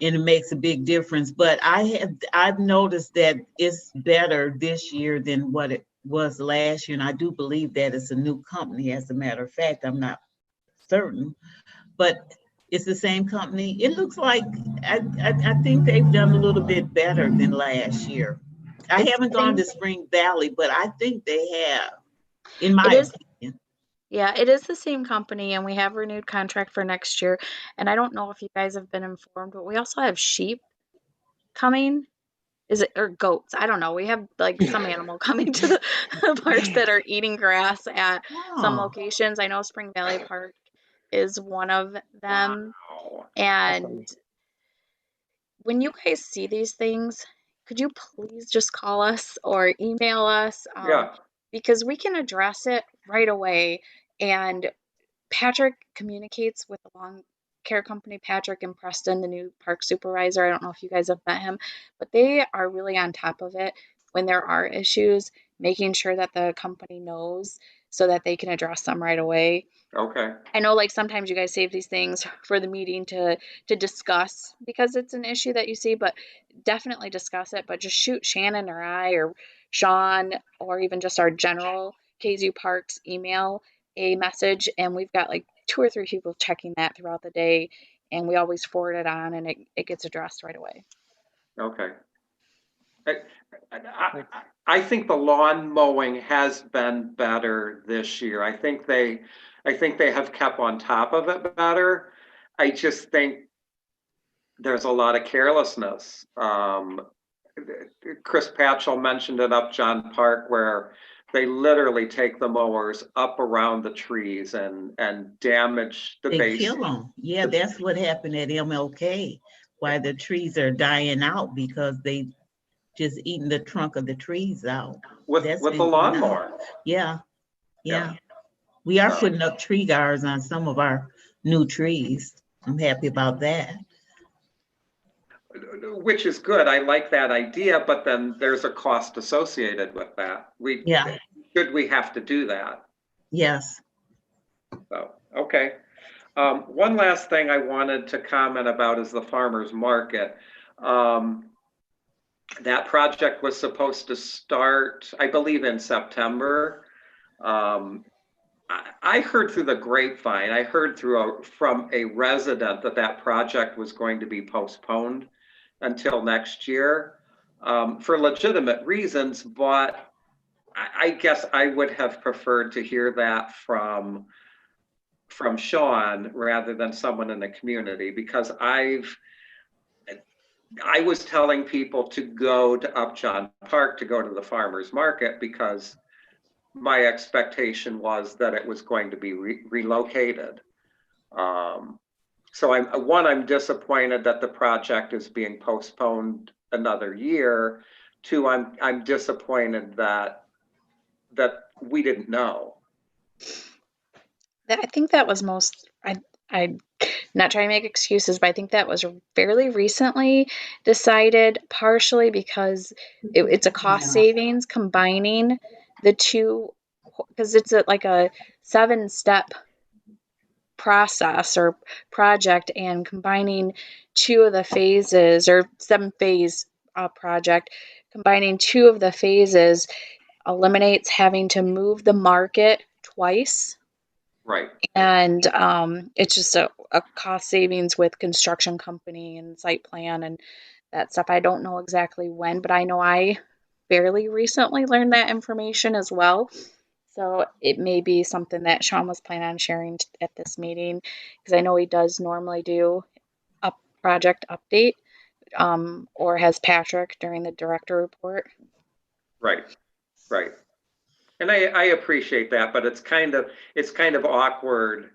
and it makes a big difference. But I've noticed that it's better this year than what it was last year. And I do believe that it's a new company. As a matter of fact, I'm not certain, but it's the same company. It looks like, I think they've done a little bit better than last year. I haven't gone to Spring Valley, but I think they have, in my opinion. Yeah, it is the same company, and we have renewed contract for next year. And I don't know if you guys have been informed, but we also have sheep coming. Is it, or goats? I don't know. We have like some animal coming to the parks that are eating grass at some Oh, locations. I know Spring Valley Park is one of them. Wow. And Awesome. when you guys see these things, could you please just call us or email us? Yeah, Because we can address it right away. And Patrick communicates with the lawn care company, Patrick and Preston, the new park supervisor. I don't know if you guys have met him, but they are really on top of it when there are issues, making sure that the company knows so that they can address them right away. okay. I know like sometimes you guys save these things for the meeting to discuss because it's an issue that you see, but definitely discuss it. But just shoot Shannon or I or Sean or even just our general KZU Parks email a message, and we've got like 2 or 3 people checking that throughout the day, and we always forward it on, and it gets addressed right away. Okay. I think the lawn mowing has been better this year. I think they have kept on top of it better. I just think there's a lot of carelessness. Chris Patchell mentioned it up John Park where they literally take the mowers up around the trees and damage the they base. kill them. Yeah, that's what happened at MLK, why the trees are dying out because they just eating the trunk of the trees out. With That's the been going on. lawnmower. Yeah, Yeah. yeah. We are putting up tree guards on some of our new trees. I'm happy about that. Which is good. I like that idea, but then there's a cost associated with that. Yeah. Should we have to do that? Yes. So, okay. One last thing I wanted to comment about is the farmer's market. That project was supposed to start, I believe, in September. I heard through the grapevine, I heard from a resident that project was going to be postponed until next year for legitimate reasons, but I guess I would have preferred to hear that from Sean rather than someone in the community, because I was telling people to go to Upjohn Park to go to the farmer's market because my expectation was that it was going to be relocated. So I'm disappointed that the project is being postponed another year. 2, I'm disappointed that we didn't know. I think that was I'm not trying to make excuses, but I think that was fairly recently decided, partially because it's a cost savings combining the two, because it's like a 7-step process or project, and combining 2 of the phases or 7-phase project, combining 2 of the phases eliminates having to move the market twice. Right. And it's just a cost savings with construction company and site plan and that stuff. I don't know exactly when, but I know I fairly recently learned that information as well. So it may be something that Sean was planning on sharing at this meeting, because I know he does normally do a project update or has Patrick during the director report. Right. Right. And I appreciate that, but it's kind of awkward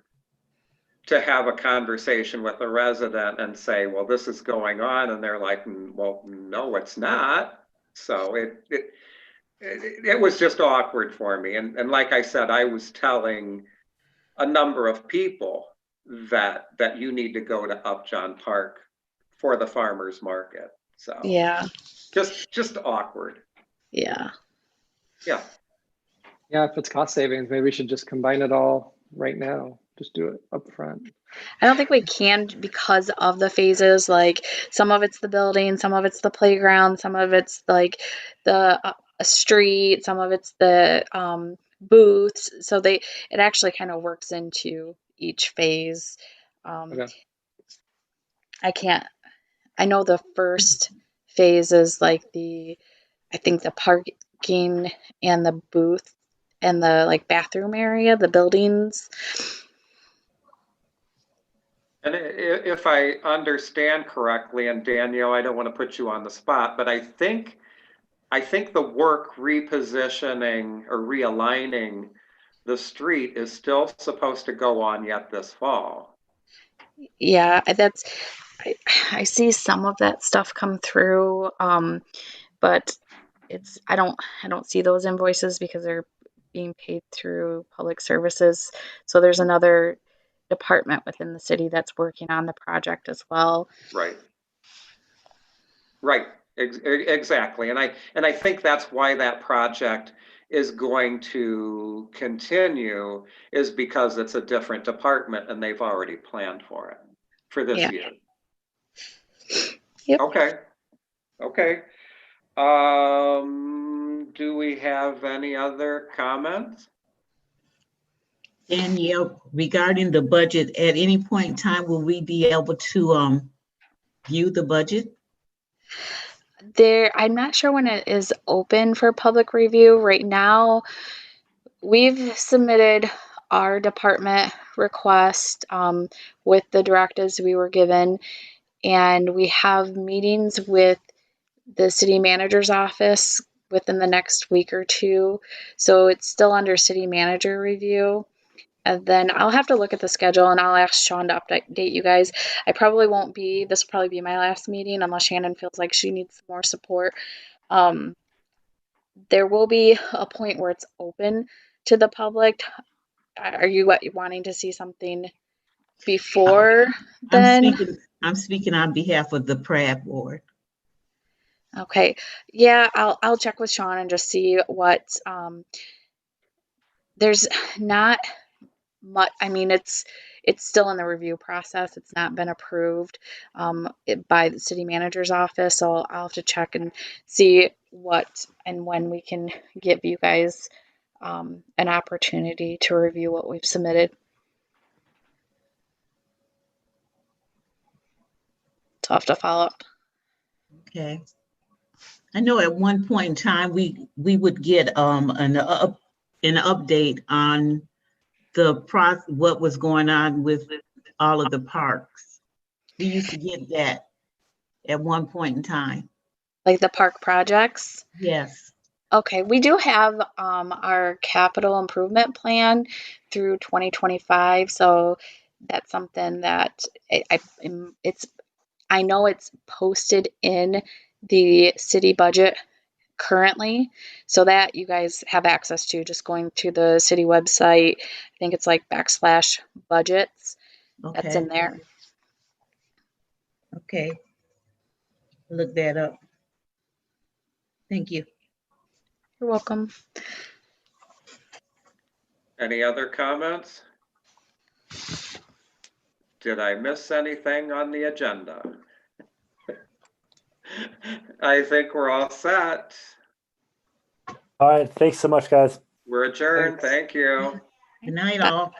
to have a conversation with a resident and say, well, this is going on. And they're like, well, no, it's not. So it was just awkward for me. And like I said, I was telling a number of people that you need to go to Upjohn Park for the farmer's market. So Yeah. just awkward. Yeah. Yeah. Yeah, if it's cost savings, maybe we should just combine it all right now. just do it up front? I don't think we can because of the phases. Like some of it's the building, some of it's the playground, some of it's like the a street, some of it's the booths. So it actually kind of works into each phase. Okay. I know the first phase is like I think the parking and the booth and the like bathroom area, the buildings. And if I understand correctly, and Danielle, I don't want to put you on the spot, but I think the work repositioning or realigning the street is still supposed to go on yet this fall. Yeah, I see some of that stuff come through, but I don't see those invoices because they're being paid through public services. So there's another department within the city that's working on the project as well. Right. Right. Exactly. And I think that's why that project is going to continue, is because it's a different department and they've already planned for it for this Yeah. year. Yep. Okay. Do we have any other comments? Danielle, regarding the budget, at any point in time, will we be able to view the budget? I'm not sure when it is open for public review. Right now, we've submitted our department request with the directives we were given, and we have meetings with the city manager's office within the next week or two. So it's still under city manager review. And then I'll have to look at the schedule and I'll ask Sean to update you guys. This will probably be my last meeting unless Shannon feels like she needs more support. There will be a point where it's open to the public. Are you wanting to see something before then? I'm speaking on behalf of the PRAB board. Okay. Yeah, I'll check with Sean and just see what there's not much. I mean, it's still in the review process. It's not been approved by the city manager's office. So I'll have to check and see what and when we can give you guys an opportunity to review what we've submitted. So I'll have to follow up. Okay. I know at one point in time, we would get an update on what was going on with all of the parks. We used to get that at one point in time. Like the park projects? Yes. Okay, we do have our capital improvement plan through 2025. So that's something that I know it's posted in the city budget currently, so that you guys have access to just going to the city website. I think it's like /budgets. Okay. That's in there. Okay. Look that up. Thank you. You're welcome. Any other comments? Did I miss anything on the agenda? I think we're all set. All right. Thanks so much, guys. We're adjourned. Thanks. Thank you. Good night, all.